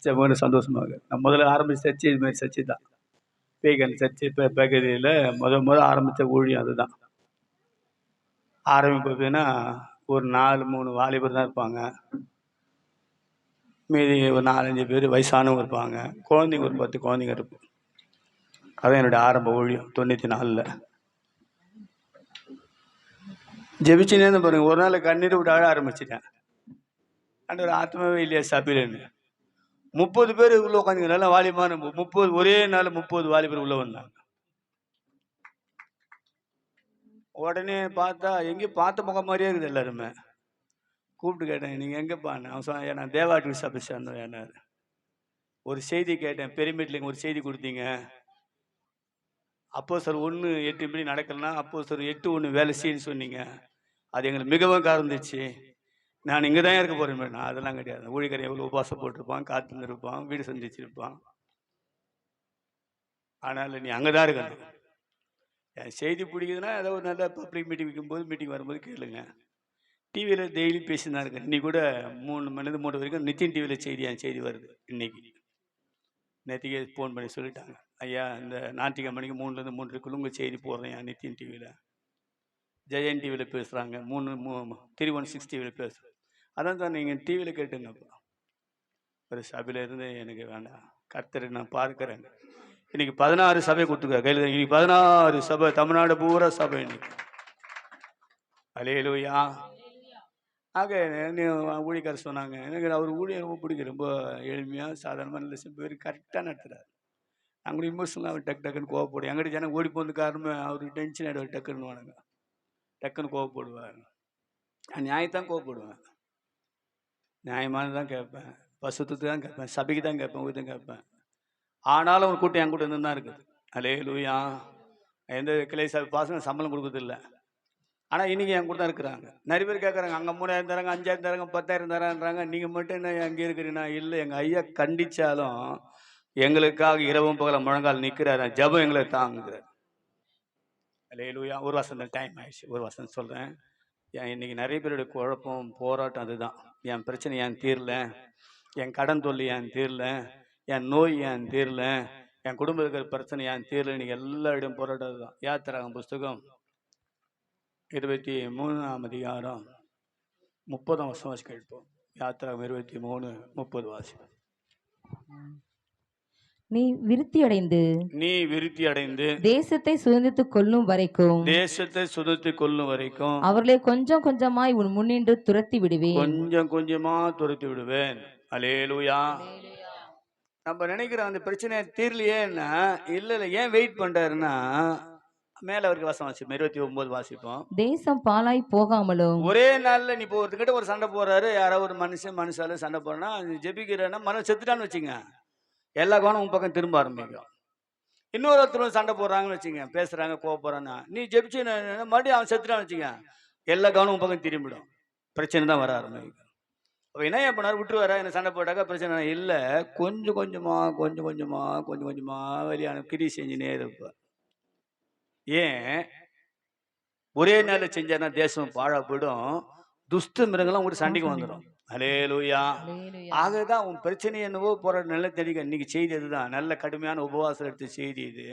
செம்மனு சந்தோஷமாக. நான் முதல்ல ஆரம்பிச்ச சர்ச்சு இதுமாதிரி சர்ச்சு தான். பேகன் சர்ச்சு இப்போ பேக்கரியில் முதல் ஆரம்பித்த ஊழியம் அதுதான். ஆரம்பிப்பதுன்னா ஒரு 4-3 வாலிபர் தான் இருப்பாங்க. மீதி ஒரு 4-5 பேர் வயசானவங்க இருப்பாங்க. குழந்தைங்க ஒரு 10 குழந்தைங்க இருப்போம். அதான் என்னுடைய ஆரம்ப ஊழியம் 94. ஜெபிச்சுனே பாருங்க, ஒரு நாள் கண்ணீர் விட்டு அழ ஆரம்பிச்சிட்டேன். அந்த ஒரு ஆத்மாவே இல்லையா சபையிலன்னு. 30 பேர் உள்ள உட்காந்து நல்லா வாலிபான 30 ஒரே நாள் 30 வாலிபர் உள்ள வந்தாங்க. உடனே பார்த்தா எங்கேயும் பார்த்த முகம் மாதிரியே இருக்குது எல்லாருமே. கூப்பிட்டு கேட்டேன், நீங்கள் எங்கேப்பான்னு. அவன் சொன்னான், நான் தேவாட்டி சபை சேர்ந்தேன். என்ன ஒரு செய்தி கேட்டேன், பெருமிட்லிங்க ஒரு செய்தி கொடுத்தீங்க. அப்போஸ்தலர் 1:8 இப்படி நடக்கலன்னா அப்போஸ்தலர் 8:1 வேலை செய்யுன்னு சொன்னீங்க. அது எங்களுக்கு மிகவும் கறந்துச்சு. நான் இங்கே தான் இருக்க போகிறேன். நான் அதெல்லாம் கிடையாது. ஊழியக்காரன் எவ்வளோ உபவாசம் போட்டிருப்பான், காத்துன்னு இருப்பான், வீடு செஞ்சு வச்சிருப்பான். ஆனால் நீ அங்கே தான் இருக்கணும். என் செய்தி பிடிக்குதுன்னா ஏதோ ஒரு நல்ல பப்ளிக் மீட்டிங் வைக்கும்போது மீட்டிங் வரும்போது கேளுங்க. டிவியில் டெய்லி பேசி தான் இருக்கேன். இன்னைக்கு கூட 3 மணிலேருந்து 3 வரைக்கும் நித்தின் டிவியில் என் செய்தி வருது. இன்னைக்கு நேற்றுக்கே ஃபோன் பண்ணி சொல்லிட்டாங்க, ஐயா இந்த ஞாயிற்றுக்கிழமை மணிக்கு 3லேருந்து 3:30 உங்கள் செய்தி போடுறேன் நித்தின் டிவியில். ஜெயன் டிவியில் பேசுகிறாங்க, 316 டிவியில் பேசுகிறேன். அதான் சார் நீங்கள் டிவியில் கேட்டுங்கப்பா. ஒரு சபையில் இருந்து எனக்கு வேண்டாம், கர்த்தரை நான் பார்க்குறேன். இன்னைக்கு 16 சபை கொடுத்துருக்காரு கையில். இன்னைக்கு 16 சபை, தமிழ்நாடு பூரா சபை இன்னைக்கு. அல்லேலூயா. ஆக ஊழியக்காரர் சொன்னாங்க, எனக்கு அவர் ஊழியர் ரொம்ப பிடிக்கும். ரொம்ப எளிமையாக சாதாரணமாக நல்ல பேர் கரெக்டாக நடத்துகிறார். நாங்கள் இமோஷனலாக அவர் டக்குன்னு கோவப்படும். எங்கிட்ட ஜனம் ஓடி போன காரணமே அவருக்கு டென்ஷன் ஆகிடுவார். டக்குன்னு வானுங்க, டக்குன்னு கோவப்படுவார். நான் நியாயத்தான் கோவப்படுவேன், நியாயமானதான் கேட்பேன், பசுத்துக்கு தான் கேட்பேன், சபைக்கு தான் கேட்பேன், ஊருக்கு தான் கேட்பேன். ஆனாலும் ஒரு கூட்டம் என் கூட இருந்து தான் இருக்குது. அல்லேலூயா. எந்த கிளை சபை பாசங்க சம்பளம் கொடுக்குறதில்ல. ஆனால் இன்றைக்கி என் கூட தான் இருக்கிறாங்க. நிறைய பேர் கேட்குறாங்க, அங்கே 3000 தராங்க, 5000 தராங்க, 10,000 தரான்றாங்க, நீங்கள் மட்டும் என்ன அங்கே இருக்கிறீங்கன்னா? இல்லை, எங்கள் ஐயா கண்டிச்சாலும் எங்களுக்காக இரவும் பகல முழங்கால் நிற்கிறாரு. ஜபம் எங்களை தாங்குகிறார். அல்லேலூயா. ஒரு வசனம் டைம் ஆயிடுச்சு, ஒரு வசனம் சொல்கிறேன். இன்னைக்கு நிறைய பேருடைய குழப்பம் போராட்டம் அதுதான். என் பிரச்சனை ஏன் தீரல, என் கடன் தொல்லை ஏன் தீரல, என் நோய் ஏன் தீரல, என் குடும்பம் இருக்கிற பிரச்சனை ஏன் தீரல, இன்னைக்கு எல்லா இடம் போராட்டம் தான். யாத்திராகம் புஸ்தகம் 23ஆம் அதிகாரம் 30ஆம் வசனம் வாசி கேட்போம். யாத்திராகம் 23:30 வாசி. நீ விருத்தி அடைந்து தேசத்தை சுதந்தித்துக் கொள்ளும் வரைக்கும் அவர்களை கொஞ்சம் கொஞ்சமாய் உன் முன்னின்று துரத்தி விடுவேன். கொஞ்சம் கொஞ்சமா துரத்தி விடுவேன். அல்லேலூயா. நம்ம நினைக்கிறோம் அந்த பிரச்சனை தீரலையேன்னா, இல்ல ஏன் வெயிட் பண்றாருன்னா, மேல அவருக்கு வசனம் வாசிப்போம், 29 வாசிப்போம். தேசம் பாலாய் போகாமலும். ஒரே நாள்ல நீ ஒருத்தர்கிட்ட ஒரு சண்டை போறாரு, யாராவது ஒரு மனுஷால சண்டை போறனா, ஜெபிக்கிறேன்னா மனம் செத்துட்டான்னு வச்சுங்க, எல்லா கவனம் உன் பக்கம் திரும்ப ஆரம்பிக்கும். இன்னொருத்தரும் சண்டை போடுறாங்கன்னு வச்சுங்க, பேசுறாங்க, கோவப்படுறான்னா, நீ ஜெபிச்சு மறுபடியும் அவன் செத்துட்டான்னு வச்சுங்க, எல்லா கவனம் உன் பக்கம் திரும்பிடும். பிரச்சனை தான் வர ஆரம்பிக்கும். அப்போ என்ன பண்ணார், விட்டுருவாரா? என்ன சண்டை போட்டாக்கா பிரச்சனை இல்லை, கொஞ்சம் கொஞ்சமா வெளியான கிரி செஞ்சுனே இருப்பார். ஏன் ஒரே நாளில் செஞ்சானா தேசம் பாழா போயிடும், துஷ்ட மிருகெல்லாம் கூட சண்டைக்கு வந்துடும். அல்லேலூயா. ஆகதான் உன் பிரச்சனை என்னவோ போற நல்ல தெரியும். இன்னைக்கு செய்தி அதுதான், நல்ல கடுமையான உபவாசம் எடுத்த செய்தி இது.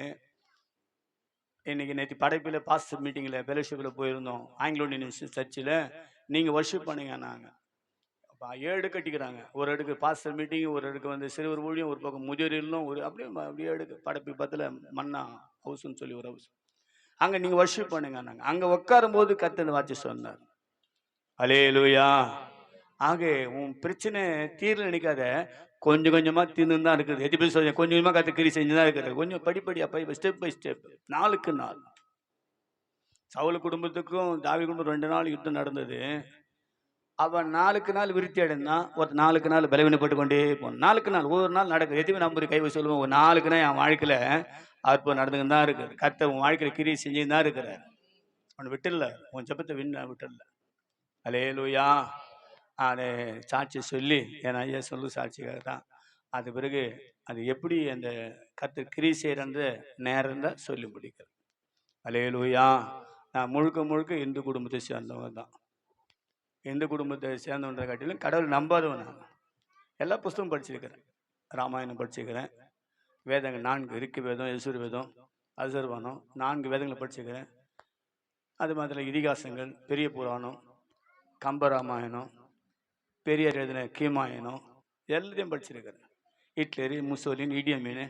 இன்னைக்கு நேற்று படைப்பில் பாஸ்டர் மீட்டிங்கில் ஃபெலோஷிப்பில் போயிருந்தோம், ஆங்கிலோ இந்தியன் சர்ச்சில். நீங்கள் வர்ஷிப் பண்ணுங்க. நாங்கள் 7 அடுக்கு கட்டிக்கிறாங்க. ஒரு அடுக்கு பாஸ்டர் மீட்டிங், ஒரு அடுக்கு சிறுவர் ஊழியம், ஒரு பக்கம் முதியோரிலும், ஒரு அப்படியே அடுக்கு. படைப்பு 10ல் மன்னா ஹவுஸ்ன்னு சொல்லி ஒரு ஹவுஸ். அங்கே நீங்கள் வர்ஷிப் பண்ணுங்க. நாங்கள் அங்கே உட்காரும் போது கர்த்தர் வாட்சி சொன்னார். அல்லேலூயா. ஆக உன் பிரச்சனை தீர்வு நினைக்காத, கொஞ்சம் கொஞ்சமா தீர்ந்து தான் இருக்குது. எது பேர் சொல்ல, கொஞ்சம் கொஞ்சமா கர்த்தர் கிரி செஞ்சு தான் இருக்குது. கொஞ்சம் படிப்படியா ஸ்டெப் பை ஸ்டெப், நாளுக்கு நாள். சவுல் குடும்பத்துக்கும் தாவீது குடும்பம் 2 நாள் யுத்தம் நடந்தது. அவன் நாளுக்கு நாள் விருத்தி அடைந்தான். ஒரு நாளுக்கு நாள் பலவீனப்பட்டு கொண்டே போனான். நாளுக்கு நாள் ஒவ்வொரு நாள் நடக்குது. எதுவுமே நம்பி கை சொல்லுவோம், ஒரு நாளுக்கு நாள் என் வாழ்க்கையில அற்புதம் நடந்துன்னு தான் இருக்குது. கர்த்தர் உன் வாழ்க்கையில கிரியை செஞ்சுன்னு தான் இருக்கிறார். அவன் விட்டுல, உன் ஜெபத்தை விட்டுல. அல்லேலூயா. அதை சாட்சி சொல்லி, என் ஐயா சொல்லு சாட்சிக்காக தான். அது பிறகு அது எப்படி அந்த கர்த்தர் கிரியை செய்யறது நேரம் தான் சொல்லி முடிக்கிறது. அல்லேலூயா. நான் முழுக்க இந்து குடும்பத்தை சேர்ந்தவங்க தான். எந்த குடும்பத்தை சேர்ந்தவன்ற காட்டிலும் கடவுள் நம்பாதவன். நான் எல்லா புஸ்தகம் படிச்சிருக்கிறேன். ராமாயணம் படிச்சுக்கிறேன். வேதங்கள் 4 ரிக்கு வேதம், யசுர் வேதம், அசர்வானம் 4 வேதங்களை படிச்சுக்கிறேன். அது மாதிரி இதிகாசங்கள், பெரிய புராணம், கம்பராமாயணம், பெரியார் எழுதின கீமாயணம் எல்லாத்தையும் படிச்சிருக்கிறேன். ஹிட்லரு, முசோலின், இடியமீன்,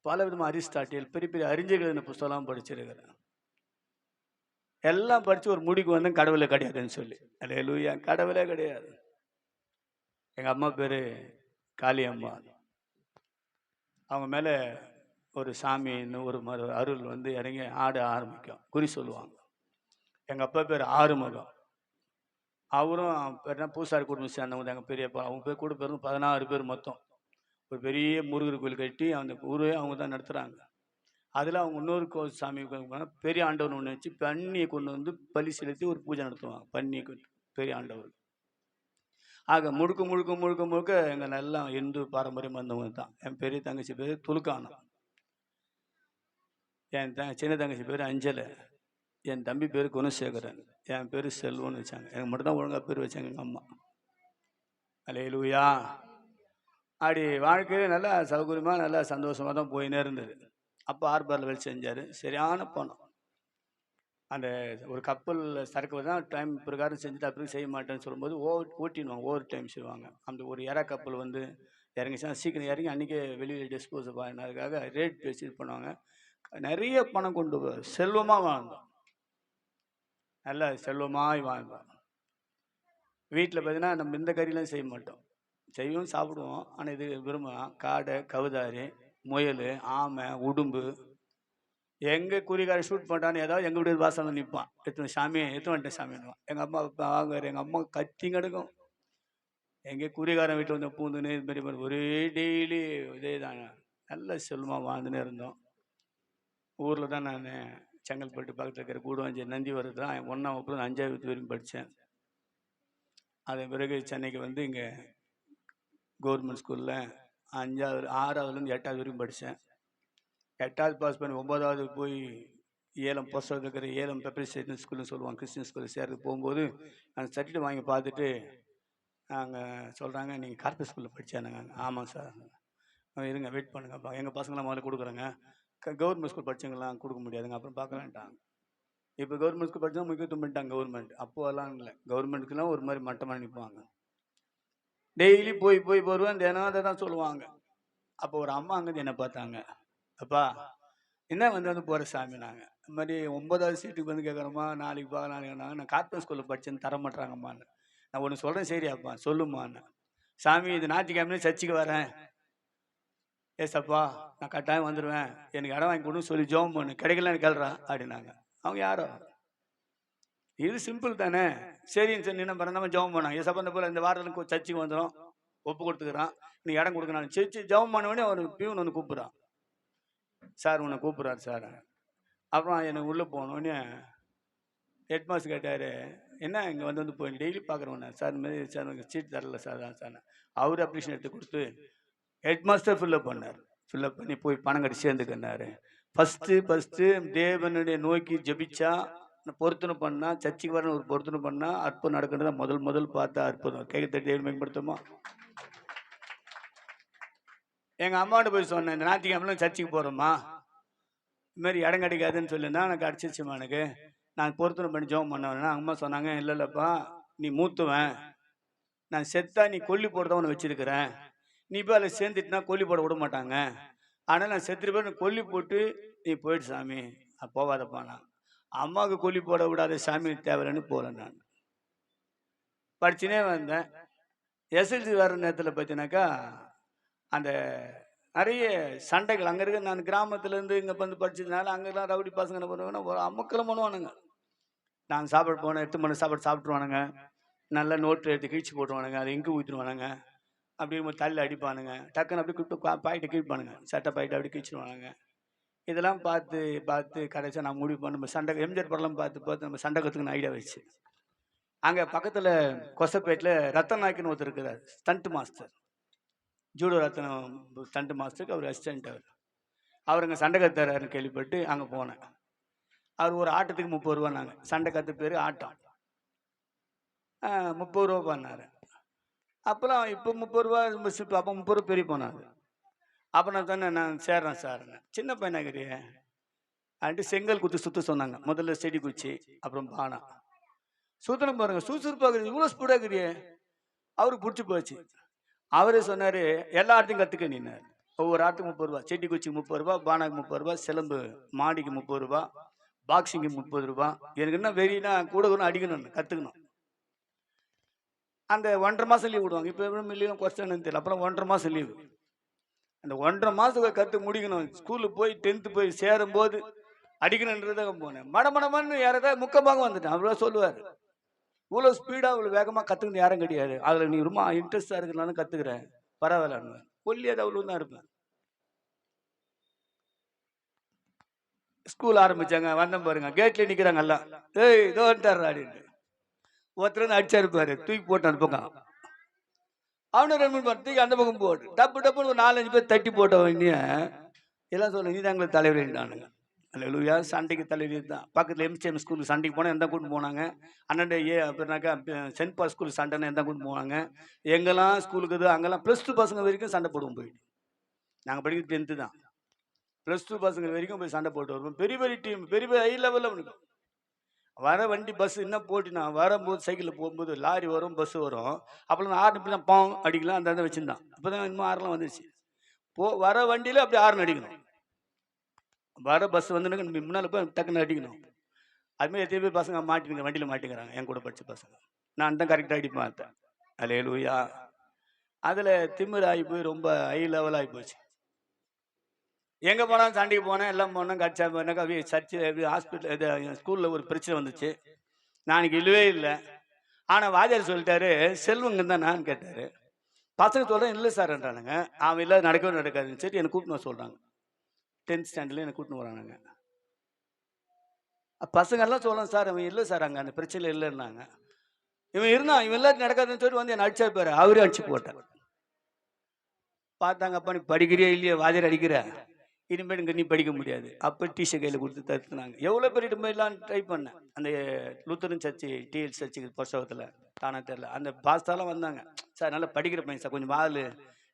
பல விதமாக அரிஸ்டாட்டில், பெரிய பெரிய அறிஞர்கள் எழுதின புத்தகம்லாம் படிச்சிருக்கிறேன். எல்லாம் படித்து ஒரு முடிக்கு வந்தேன், கடவுளே கிடையாதுன்னு சொல்லி. அல்லேலூயா, கடவுளே கிடையாது. எங்கள் அம்மா பேர் காளியம்மா. அவங்க மேலே ஒரு சாமின்னு ஒரு அருள் வந்து இறங்கி ஆட ஆரம்பிக்கும், குறி சொல்லுவாங்க. எங்கள் அப்பா பேர் ஆறுமுகம். அவரும் பேர்னா பூசாரி குடும்பம் சேர்ந்தவங்க. எங்கள் பெரியப்பா அவங்க பேர் கூட பேர் 16 பேர் மொத்தம். ஒரு பெரிய முருகர் கோயில் கட்டி அந்த ஊரே அவங்க தான் நடத்துகிறாங்க. அதில் அவங்க இன்னொரு சாமி பெரிய ஆண்டவர் ஒன்று வச்சு பன்னியை கொண்டு வந்து பலி செலுத்தி ஒரு பூஜை நடத்துவாங்க. பன்னி பெரிய ஆண்டவர். ஆக முழுக்க முழுக்க முழுக்க முழுக்க எங்கள் நல்லா இந்து பாரம்பரியம் வந்தவங்க தான். என் பெரிய தங்கச்சி பேர் துலுக்கானம், என் சின்ன தங்கச்சி பேர் அஞ்சலை, என் தம்பி பேர் குணசேகரன், என் பேர் செல்வன்னு வச்சாங்க. எனக்கு மட்டும்தான் ஒழுங்காக பேர் வச்சாங்க எங்கள் அம்மா. அல்லேலூயா. அப்படி வாழ்க்கையே நல்லா சௌகரியமாக நல்லா சந்தோஷமாக தான் போயினே இருந்தது. அப்போ ஆர்பாரில் வேலை செஞ்சார். சரியான பணம். அந்த ஒரு கப்பல் சரக்கு தான் டைம் பிரகாரம் செஞ்சுட்டு அப்புறம் செய்ய மாட்டேன்னு சொல்லும்போது ஓட்டிடுவாங்க, ஓவர் டைம் செய்வாங்க. அந்த ஒரு இற கப்பல் வந்து இறங்கிச்சுன்னா சீக்கிரம் இறங்கி அன்றைக்கி வெளியில் டிஸ்போஸ் பண்ணதுக்காக ரேட் பேசி இது பண்ணுவாங்க. நிறைய பணம் கொண்டு செல்வமாக வாழ்ந்தோம், நல்லா செல்வமாக வாழ்ந்தோம். வீட்டில் பார்த்தீங்கன்னா நம்ம இந்த கறியெலாம் செய்ய மாட்டோம், செய்வோம் சாப்பிடுவோம். ஆனால் இது விரும்பலாம் காடை, கவுதாரி, முயல், ஆமை, உடும்பு. எங்கே குறிகாரை ஷூட் பண்ணுறான்னு ஏதாவது எங்கள் வீடு வாசலில் நிற்பான். எத்தனை சாமி வந்துட்டேன் சாமின்னுவான். எங்கள் அம்மா வாங்குவார். எங்கள் அம்மா கத்தி கிடக்கும். எங்கே குறிகாரன் வீட்டில் வந்து பூந்துன்னு இது மாதிரி ஒரே டெய்லி இதே தாங்க. நல்ல செல்வமாக வாழ்ந்துன்னு இருந்தோம். ஊரில் தான் நான் செங்கல்பட்டு பக்கத்தில் இருக்கிற கூடுவாஞ்சி நந்தி வரது தான் 1ஆம் வகுப்பு 5ஆவது வகுப்பு வரைக்கும் படித்தேன். அதன் பிறகு சென்னைக்கு வந்து இங்கே கவர்மெண்ட் ஸ்கூலில் 6ஆவதுலேருந்து 8ஆவது வரைக்கும் படித்தேன். 8ஆவது பாஸ் பண்ணி 9ஆவது போய் ஏலம் போஸ்டர் இருக்கிற ஏலம் பெப்பரிசேஷன் ஸ்கூல்னு சொல்லுவாங்க, கிறிஸ்டின் ஸ்கூலில் சேர்றதுக்கு போகும்போது அந்த சர்டிஃபிகேட் வாங்கி பார்த்துட்டு நாங்கள் சொல்கிறாங்க, நீங்கள் கார்பரேட் ஸ்கூலில் படித்தானுங்க. ஆமாம் சார். இருங்க வெயிட் பண்ணுங்கப்பா, எங்கள் பசங்களாம் முதல்ல கொடுக்குறேங்க, கவர்மெண்ட் ஸ்கூல் படித்தவங்களாம் கொடுக்க முடியாதுங்க, அப்புறம் பார்க்கலான்ட்டாங்க. இப்போ கவர்மெண்ட் ஸ்கூல் படித்தா முக்கியத்துவம் பண்ணிட்டாங்க கவர்மெண்ட். அப்போல்லாம் இல்லை, கவர்மெண்ட்டுக்கெல்லாம் ஒரு மாதிரி மட்டமாக நிற்பாங்க. டெய்லி போய் வருவேன், தினம் அதை தான் சொல்லுவாங்க. அப்போ ஒரு அம்மா அங்கே என்னை பார்த்தாங்க, அப்பா என்ன வந்து போகிற சாமி. நாங்கள் இந்த மாதிரி 9ஆவது சீட்டுக்கு வந்து கேட்குறோம்மா, நாளைக்கு பார்க்கலான்னு. நான் கார்பரேட் ஸ்கூலில் படித்தேன்னு தர மாட்டாங்கம்மான்னு. நான் ஒன்று சொல்கிறேன் சரியாப்பா, சொல்லுமான்னு. சாமி இது ஞாயிற்றுக்கிழமை சர்ச்சுக்கு வரேன், ஏசப்பா நான் கட்டாயம் வந்துடுவேன், எனக்கு இடம் வாங்கி கொடுன்னு சொல்லி ஜோம் பண்ணு, கிடைக்கலன்னு கேள்றா அப்படின்னாங்க. அவங்க யாரோ, இது சிம்பிள் தானே. சரின்னு சொல்லி என்ன பண்ண ஜெபம் பண்ணாங்க. ஏசப்பா இந்த போல் இந்த வாரத்தில் சர்ச்சுக்கு வந்துடும், ஒப்பு கொடுத்துக்கிறான், நீ இடம் கொடுக்கணும். சர்ச்சு ஜெபம் பண்ண உடனே அவர் பியூன் வந்து கூப்பிட்றான், சார் உன்னை கூப்பிட்றாரு சார். அப்புறம் எனக்கு உள்ளே போனோடனே ஹெட் மாஸ்டர் கேட்டார், என்ன இங்கே வந்து போய் டெய்லி பார்க்குறவண்ணே சார், இந்த மாதிரி சார் எனக்கு சீட் தரல சார் தான் சார். அவர் அப்ளிகேஷன் எடுத்து கொடுத்து ஹெட் மாஸ்டர் ஃபில்லப் பண்ணார். ஃபில்லப் பண்ணி போய் பணம் கட்டி சேர்ந்துக்கினார். ஃபஸ்ட்டு தேவனுடைய நோக்கி ஜெபிச்சா, பொருத்தனை பண்ணால், சர்ச்சுக்கு வரணும் ஒரு பொருத்தனை பண்ணால் அற்புதம் நடக்கிறத முதல் பார்த்தா அற்புதம். கேட்க தேவன் மேம்படுத்துமா. எங்கள் அம்மாவோட போய் சொன்னேன், இந்த ஞாயிற்றுக்கிழமை சர்ச்சுக்கு போகிறோம்மா, இதுமாரி இடம் கிடைக்காதுன்னு சொல்லியிருந்தா எனக்கு அடிச்சிச்சுமா. எனக்கு நான் பொருத்தனை பண்ணி ஜெபம் பண்ணவேன்னா அம்மா சொன்னாங்க, இல்லைப்பா நீ மூத்துவேன், நான் செத்தா நீ கொல்லி போடுறத ஒன்று வச்சிருக்கிறேன், நீ போய் அதில் சேர்ந்துட்டுனா கொல்லி போட விட மாட்டாங்க, ஆனால் நான் செத்துட்டு போய் கொல்லி போட்டு நீ போயிட்டு சாமி போவாதப்பா. நான் அம்மாவுக்கு கொல்லி போட விடாத சாமி தேவைன்னு போகிறேன். நான் படிச்சுனே வந்தேன். எஸ்எல்சி வர நேரத்தில் பார்த்தீங்கன்னாக்கா அந்த நிறைய சண்டைகள் அங்கே இருக்க. நான் கிராமத்துலேருந்து இங்கே வந்து படிச்சதுனால அங்கெல்லாம் ரவுடி பசங்க என்ன பண்ணுவாங்கன்னா ஒரு அமக்கலம் பண்ணுவானுங்க. நான் சாப்பாடு போனேன், 8 மணி சாப்பாடு சாப்பிட்ருவானுங்க, நல்லா நோட்டு எடுத்து கிழிச்சு போட்டுருவானுங்க, அதை இங்கு ஊற்றிடுவானுங்க, அப்படி தள்ளி அடிப்பானுங்க, டக்குன்னு அப்படி கூப்பிட்டு பாயிட்டு கிழிப்பானுங்க, சட்டை பாயிட்டு அப்படி கிழிச்சிடுவானுங்க. இதெல்லாம் பார்த்து கடைசியாக நான் முடிவு பண்ண, நம்ம சண்டை எம்ஜிஆர் படம்லாம் பார்த்து நம்ம சண்டை கற்றுக்கணும் ஐடியா வச்சு. அங்கே பக்கத்தில் கொசப்பேட்டில் ரத்தன் நாய்க்குன்னு ஒருத்தர் இருக்கிறார், ஸ்டண்ட் மாஸ்டர், ஜூடோ ரத்தனம் ஸ்டண்ட் மாஸ்டருக்கு அவர் அசிஸ்டன்ட். அவர் அங்கே சண்டை கற்றுறாருன்னு கேள்விப்பட்டு அங்கே போனேன். அவர் ஒரு ஆட்டத்துக்கு 30 ரூபா, நாங்கள் சண்டை கற்று பேர் ஆட்டம் 30 ரூபா பண்ணார். அப்போலாம் இப்போ 30 ரூபா மிஸ், அப்போ 30 ரூபா பெரிய போனாங்க. அப்போ நான் சொன்னேன், நான் சேர்றேன் சார்ன்னு. சின்ன பையனாகிறியே அப்படின்ட்டு செங்கல் குத்து சுத்த சொன்னாங்க. முதல்ல செடி குச்சி, அப்புறம் பானா சுத்தணும் பாருங்க. சுறுசுறுப்பாக இவ்வளோ ஸ்பீடாகிறியே, அவருக்கு பிடிச்சி போச்சு. அவரே சொன்னாரு, எல்லா ஆட்டையும் கத்துக்க நீனாரு. ஒவ்வொரு ஆட்டுக்கு 30 ரூபா, செடி குச்சிக்கு 30 ரூபா, பானாக்கு 30 ரூபா, சிலம்பு மாடிக்கு 30 ரூபா, பாக்ஸிங்கு 30 ரூபா. எனக்கு என்ன வெறினா கூட கூட அடிக்கணும், கத்துக்கணும். அந்த 1.5 மாசம் லீவ் விடுவாங்க. இப்போ எப்படி லீவ் குறைச்சானு தெரியல. அப்புறம் 1.5 மாசம் லீவு. அந்த 1.5 மாசத்துக்கு கத்து முடிக்கணும். ஸ்கூலுக்கு போய் 10th போய் சேரும்போது அடிக்கணுன்றதாக போனேன். மடமடமன்னு யாராவது முக்கமாக வந்துட்டேன். அவ்வளோ சொல்லுவார். இவ்வளோ ஸ்பீடா இவ்வளோ வேகமா கத்துக்கணும் யாரும் கிடையாது. அதுல நீ ரொம்ப இன்ட்ரெஸ்டா இருக்கிறனால கத்துக்கிறேன், பரவாயில்ல. ஒல்லியாது அவ்வளோ தான் இருப்பேன். ஸ்கூல் ஆரம்பிச்சாங்க. வந்தேன் பாருங்க, கேட்ல நிக்கிறாங்க எல்லாம். ஏய் இதோ வந்துட்டாரு அப்படின்னு. ஒருத்தர் வந்து அடிச்சா இருப்பாரு, தூக்கி போட்டு அந்த பக்கம். அவனு 2 3 பேர் தூக்கி அந்த பக்கம் போட்டு டப்பு டப்புன்னு ஒரு 4 5 பேர் தட்டி போட்ட வேண்டிய எல்லாம் சொல்ல நீ தான் எங்களுக்கு தலைவரின்றானுங்க. அல்லேலூயா. சண்டைக்கு தலைவர் தான். பக்கத்தில் எம்சிஎம் ஸ்கூலுக்கு சண்டைக்கு போனால் எந்த கூட்டு போனாங்க. அண்ணன் அப்படின்னாக்கா சென்ட் பால் ஸ்கூல் சண்டைன்னு எந்த கூட்டு போனாங்க. எங்கெல்லாம் ஸ்கூலுக்கு இது அங்கெல்லாம் +2 பசங்க வரைக்கும் சண்டை போடுவோம் போயிட்டு. நாங்கள் படிக்கிறது 10th தான். +2 பசங்க வரைக்கும் போய் சண்டை போட்டு வருவோம். பெரிய பெரிய டீம், பெரிய பெரிய ஹை லெவலில் இருக்கும். வர வண்டி பஸ் என்ன போட்டினா வரும்போது சைக்கிளில் போகும்போது லாரி வரும், பஸ் வரும். அப்போல்லாம் நான் ஆறு தான் பாவம் அடிக்கலாம் அந்த இதை வச்சுருந்தான். இப்போ தான் இன்னும் ஆறுலாம் வந்துருச்சு. வர வண்டியில் அப்படி ஆறுன்னு அடிக்கணும். வர பஸ் வந்து முன்னால் போய் டக்குன்னு அடிக்கணும். அதுமாதிரி எத்தனை பேர் பசங்க மாட்டிங்க, வண்டியில் மாட்டிக்கிறாங்க என் கூட படித்த பசங்க. நான் தான் கரெக்டாக அடிப்பேன் பார்த்தேன். அல்லேலூயா. அதில் திமிர் ஆகி போய் ரொம்ப ஹை லெவல் ஆகி போச்சு. எங்கே போனாலும் சண்டைக்கு போனேன், எல்லாம் போனேன். கட்சா போனாக்கா சர்ச்சு ஹாஸ்பிட்டல் இது ஸ்கூலில் ஒரு பிரச்சனை வந்துச்சு. நான் எனக்கு இல்லவே இல்லை. ஆனால் வாத்தியார் சொல்லிட்டாரு, செல்வங்க தான் நான் கேட்டார். பசங்க சொல்கிறேன் இல்லை சார்ன்றானுங்க. அவன் இல்லை நடக்கவே நடக்காதுன்னு சரி என்னை கூட்டின்னு வர சொல்கிறாங்க. 10th ஸ்டாண்டர்டில் என்னை கூட்டின்னு வரானுங்க. பசங்கள்லாம் சொல்லணும் சார் அவன் இல்லை சார் அங்கே அந்த பிரச்சனை இல்லைன்னாங்க. இவன் இருந்தான், இவன் எல்லாத்தையும் நடக்காதுன்னு சொல்லிட்டு வந்து என்னை அடிச்சா பாரு. அவரே அடிச்சு போட்டேன். பார்த்தாங்கப்பா நீ படிக்கிறியா இல்லையா, வாதியார் அடிக்கிற, இனிமேல் இங்கே நீ படிக்க முடியாது. அப்போ டீஷர்ட் கையில் கொடுத்து தடுத்துனாங்க. எவ்வளோ பேர் போயிடலாம் ட்ரை பண்ணேன். அந்த லூத்தரன் சர்ச்சு டிஎல் சர்ச்சுக்கு புஸ்தகத்தில் தானே தெரில. அந்த பாஸ்தாலாம் வந்தாங்க. சார் நல்லா படிக்கிற பையன் சார், கொஞ்சம் வால்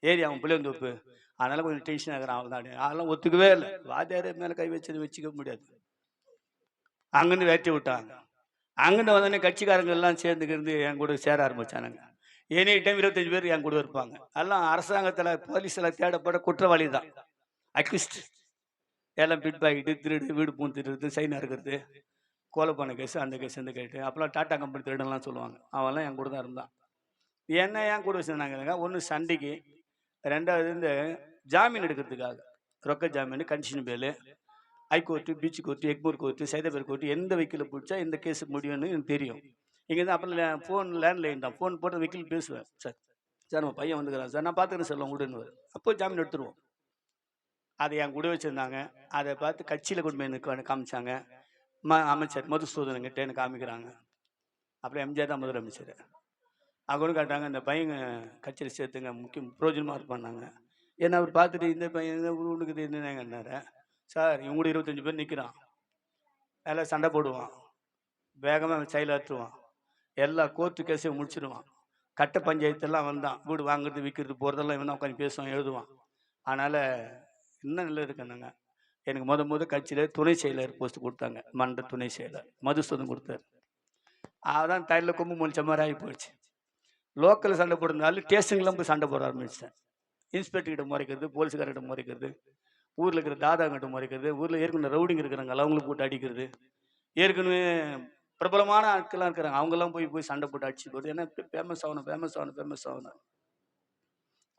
ஏறி அவன் புளியந்தோப்பு, அதனால கொஞ்சம் டென்ஷன் ஆகிறான் அவன் தான். அதெல்லாம் ஒத்துக்கவே இல்லை. வாதியார் மேலே கை வச்சது வச்சுக்க முடியாது. அங்கேருந்து வேட்டி விட்டாங்க. அங்கிட்டு வந்தோடனே கட்சிக்காரங்க எல்லாம் சேர்ந்துக்கிருந்து என் கூட சேர ஆரம்பிச்சானுங்க. எனி டைம் 25 பேர் என் கூட இருப்பாங்க. எல்லாம் அரசாங்கத்தில் போலீஸில் தேடப்பட குற்றவாளி தான். அக்யூஸ்ட் எல்லாம் பிட் பாக்கெட்டு, திருடு, வீடு பூந்துடுறது, சைனாக இருக்கிறது, கொலை பண்ண கேஸு, அந்த கேஸ் இந்த கேட்டு. அப்போலாம் டாட்டா கம்பெனி திருடன்லாம் சொல்லுவாங்க. அவன்லாம் என் கூட தான் இருந்தான். என்ன என் கூட வச்சுருந்தாங்க. ஒன்று சண்டைக்கு, 2வது இந்த ஜாமீன் எடுக்கிறதுக்காக ரொக்க ஜாமீன், condition bail, high court, beach court, Egmore court, Saidapet court, எந்த வக்கீல பிடிச்சா எந்த கேஸு முடியும்னு எனக்கு தெரியும். இங்கே தான் அப்புறம் ஃபோன் லேண்ட்லைன் தான். ஃபோன் போட்டு வக்கீல் பேசுவேன். சார் சார் நம்ம பையன் வந்துக்கிறான் சார், நான் பார்த்துக்கிறேன் சார் உங்களுன்னு. அப்போ ஜாமீன் எடுத்துருவோம். அதை என் கூட வச்சுருந்தாங்க. அதை பார்த்து கட்சியில் கொண்டு போய் எனக்கு காமிச்சாங்க. அமைச்சர் மதுசூதனங்கிட்ட எனக்கு காமிக்கிறாங்க. அப்புறம் எம்ஜிஆர் தான் முதலமைச்சர். அவங்க காட்டாங்க, இந்த பையங்க கட்சியில் சேர்த்துங்க, முக்கியம் புரோஜனமாக இருப்பாங்க. ஏன்னா அவர் பார்த்துட்டு இந்த பையன் உனக்கு என்னங்கன்னாரு. சார் இவங்க கூட 25 பேர் நிற்கிறான், எல்லாம் சண்டை போடுவான், வேகமாக செயல் ஆற்றுவான், எல்லா கோர்ட்டு கேஸையும் முடிச்சிடுவான், கட்ட பஞ்சாயத்தெல்லாம் வந்தான், வீடு வாங்குறது விற்கிறது போகிறதெல்லாம் இவன் தான் உட்காந்து பேசுவான், எழுதுவான். அதனால் இன்னும் நல்லா இருக்குன்னாங்க. எனக்கு முத கட்சியில் துணை செயலர் போஸ்ட் கொடுத்தாங்க. மன்ற துணை செயலர் மதுசூதன் கொடுத்தாரு. அதான் தையில் கொம்பு முழிச்ச மாதிரி ஆகி போயிடுச்சு. லோக்கலில் சண்டை போடுறதுனால ஸ்டேஷனுக்குலாம் போய் சண்டை போட ஆரம்பிச்சிட்டேன். இன்ஸ்பெக்டர்கிட்ட முறைக்கிறது, போலீஸ்கார்கிட்ட முறைக்கிறது, ஊரில் இருக்கிற தாதாங்கிட்ட முறைக்கிறது, ஊரில் ஏற்கனவே ரவுடிங்க இருக்கிறாங்க அவங்களும் போட்டு அடிக்கிறது, ஏற்கனவே பிரபலமான ஆட்கள்லாம் இருக்கிறாங்க அவங்கெல்லாம் போய் சண்டை போட்டு அடிச்சு போடுது. ஏன்னா ஃபேமஸ் ஆகணும்.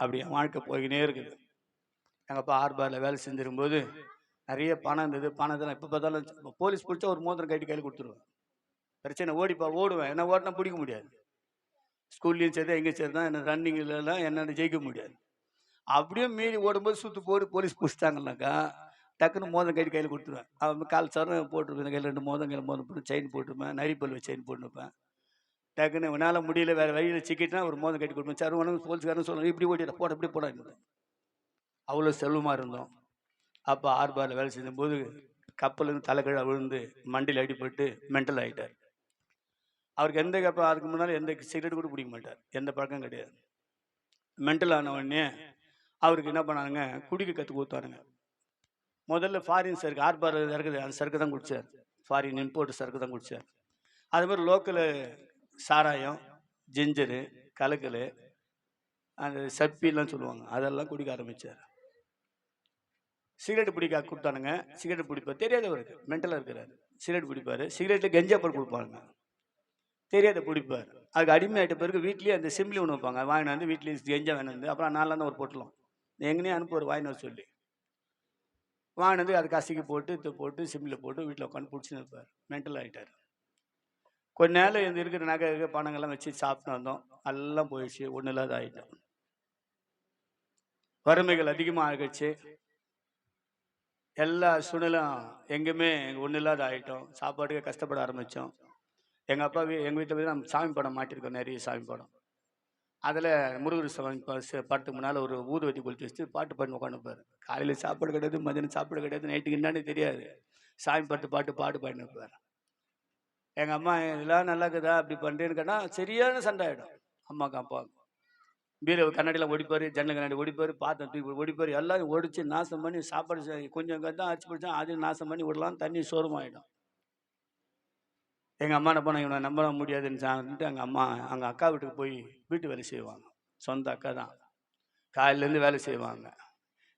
அப்படி என் வாழ்க்கை போய்கினே இருக்குது. எங்கள் அப்பா ஆர்பாரில் வேலை செஞ்சிருக்கும்போது நிறைய பணம் இருந்தது. பணத்தெல்லாம் இப்போ பார்த்தாலும் போலீஸ் பிடிச்சா ஒரு மோதிரம் கட்டி கையில் கொடுத்துருவேன். பிரச்சனை ஓடுவேன். என்ன ஓட்டினா பிடிக்க முடியாது. ஸ்கூல்லையும் சரி எங்கேயும் சரி தான், என்ன ரன்னிங்லாம் என்னென்ன ஜெயிக்க முடியாது. அப்படியே மீறி ஓடும்போது சுற்று போட்டு போலீஸ் பிடிச்சிட்டாங்கன்னாக்கா டக்குன்னு மோதம் கட்டி கையில் கொடுத்துருவேன். அவன் கால் சரம் போட்டுருப்பேன், கையில் 2 மோதம் போட்டு செயின் போட்டுருப்பேன், நரிப்பல் வச்சு செயின் போட்டுருப்பேன். டக்குன்னு என்னால் முடியல, வேறு வழியில் சிக்கிட்டுனா ஒரு மோதம் கட்டி கொடுப்பேன். சார் உனக்கு போலீஸ்காரன் சொல்லணும், இப்படி ஓட்டிட போட இப்படி போடாது. அவ்வளோ செல்வமாக இருந்தோம். அப்போ ஆர்பாரில் வேலை செய்யும்போது கப்பலுக்கு தலைக்கீழ விழுந்து மண்டியில் அடிபட்டு மென்டல் ஆகிட்டார். அவருக்கு அதுக்கு முன்னால் எந்த சிகரெட் கூட பிடிக்க மாட்டார், எந்த பழக்கம் கிடையாது. மென்டல் ஆன உடனே அவருக்கு என்ன பண்ணானுங்க, குடிக்க கற்றுக் கொடுத்தானுங்க. முதல்ல ஃபாரின் சரக்கு ஆர்பார் இருக்குது, அந்த சரக்கு தான் குடிச்சார். ஃபாரின் இம்போர்ட் சரக்கு தான் குடிச்சார். அது மாதிரி லோக்கலு சாராயம், ஜிஞ்சரு, கலக்கல், அந்த சப்பிலாம் சொல்லுவாங்க, அதெல்லாம் குடிக்க ஆரம்பித்தார். சிகரெட் பிடிக்க கொடுத்தானுங்க. சிகரெட் பிடிப்பார், தெரியாதவருக்கு, மென்டலாக இருக்கிறாரு. சிகரெட் பிடிப்பார். சிகரெட்டில் கஞ்சா போட்டு கொடுப்பாங்க, தெரியாத பிடிப்பார். அதுக்கு அடிமையாயிட்ட பிறகு வீட்லேயே அந்த சிம்லி ஒன்று வைப்பாங்க, வாங்கிட்டு வந்து வீட்லேயே கெஞ்சா வேணும் வந்து, அப்புறம் நாளில் ஒரு பொட்டலம் எங்கேனே அனுப்புவார் வாங்கிட்டு வர சொல்லி. வாங்கிட்டு வந்து அதை கசக்கி போட்டு சிம்மில் போட்டு வீட்டில் உட்காந்து பிடிச்சின்னு இருப்பார். மென்டல் ஆகிட்டார். கொஞ்ச நேரம் இந்த இருக்கிற நகை பணங்கள்லாம் வச்சு சாப்பிட்டு வந்தோம், எல்லாம் போயிடுச்சு, ஒன்றும் இல்லாத ஆகிட்டோம். வறுமைகள் அதிகமாக ஆகிடுச்சு. எல்லா சூழ்நிலும் எங்கேயுமே ஒன்றும் இல்லாத ஆகிட்டோம். சாப்பாட்டுக்கு கஷ்டப்பட ஆரம்பித்தோம். எங்கள் அப்பா எங்கள் வீட்டில் போய் நம்ம சாமி படம் மாட்டிருக்கோம், நிறைய சாமி படம். அதில் முருகர் சாமி படத்துக்கு முன்னால் ஒரு ஊதுவத்தி கொளுத்தி வச்சுட்டு பாட்டு பாடி உட்காந்துப்பார். காலையில் சாப்பாடு கிடையாது, மதியானம் சாப்பாடு கிடையாது, நைட்டுக்கு என்னன்னு தெரியாது, சாமி பாட்டு பாடின்னு இருப்பார். எங்கள் அம்மா இதெல்லாம் நல்லா இருக்குதா அப்படி பண்ணுறேன்னு கேட்டால் சரியான சண்டை ஆகிடும். அம்மாவுக்கு அப்பாவுக்கு பீரோ கண்ணாடியில் ஓடிப்பார், ஜன்னல் கண்ணாடி ஓடிப்பார், பாத்திரம் தூக்கி ஓடிப்பார், எல்லாரும் ஒடிச்சு நாசம் பண்ணி சாப்பாடு கொஞ்சம் தான் அரிச்சு பிடிச்சா அதையும் நாசம் பண்ணி விடலாம், தண்ணி சோறுமாயிடும். எங்கள் அம்மா என்ன பண்ண, இவனை நம்ப முடியாதுன்னு சொல்லிட்டு எங்கள் அம்மா அங்கே அக்கா வீட்டுக்கு போய் வீட்டு வேலை செய்வாங்க. சொந்த அக்கா தான், காலையிலேருந்து வேலை செய்வாங்க.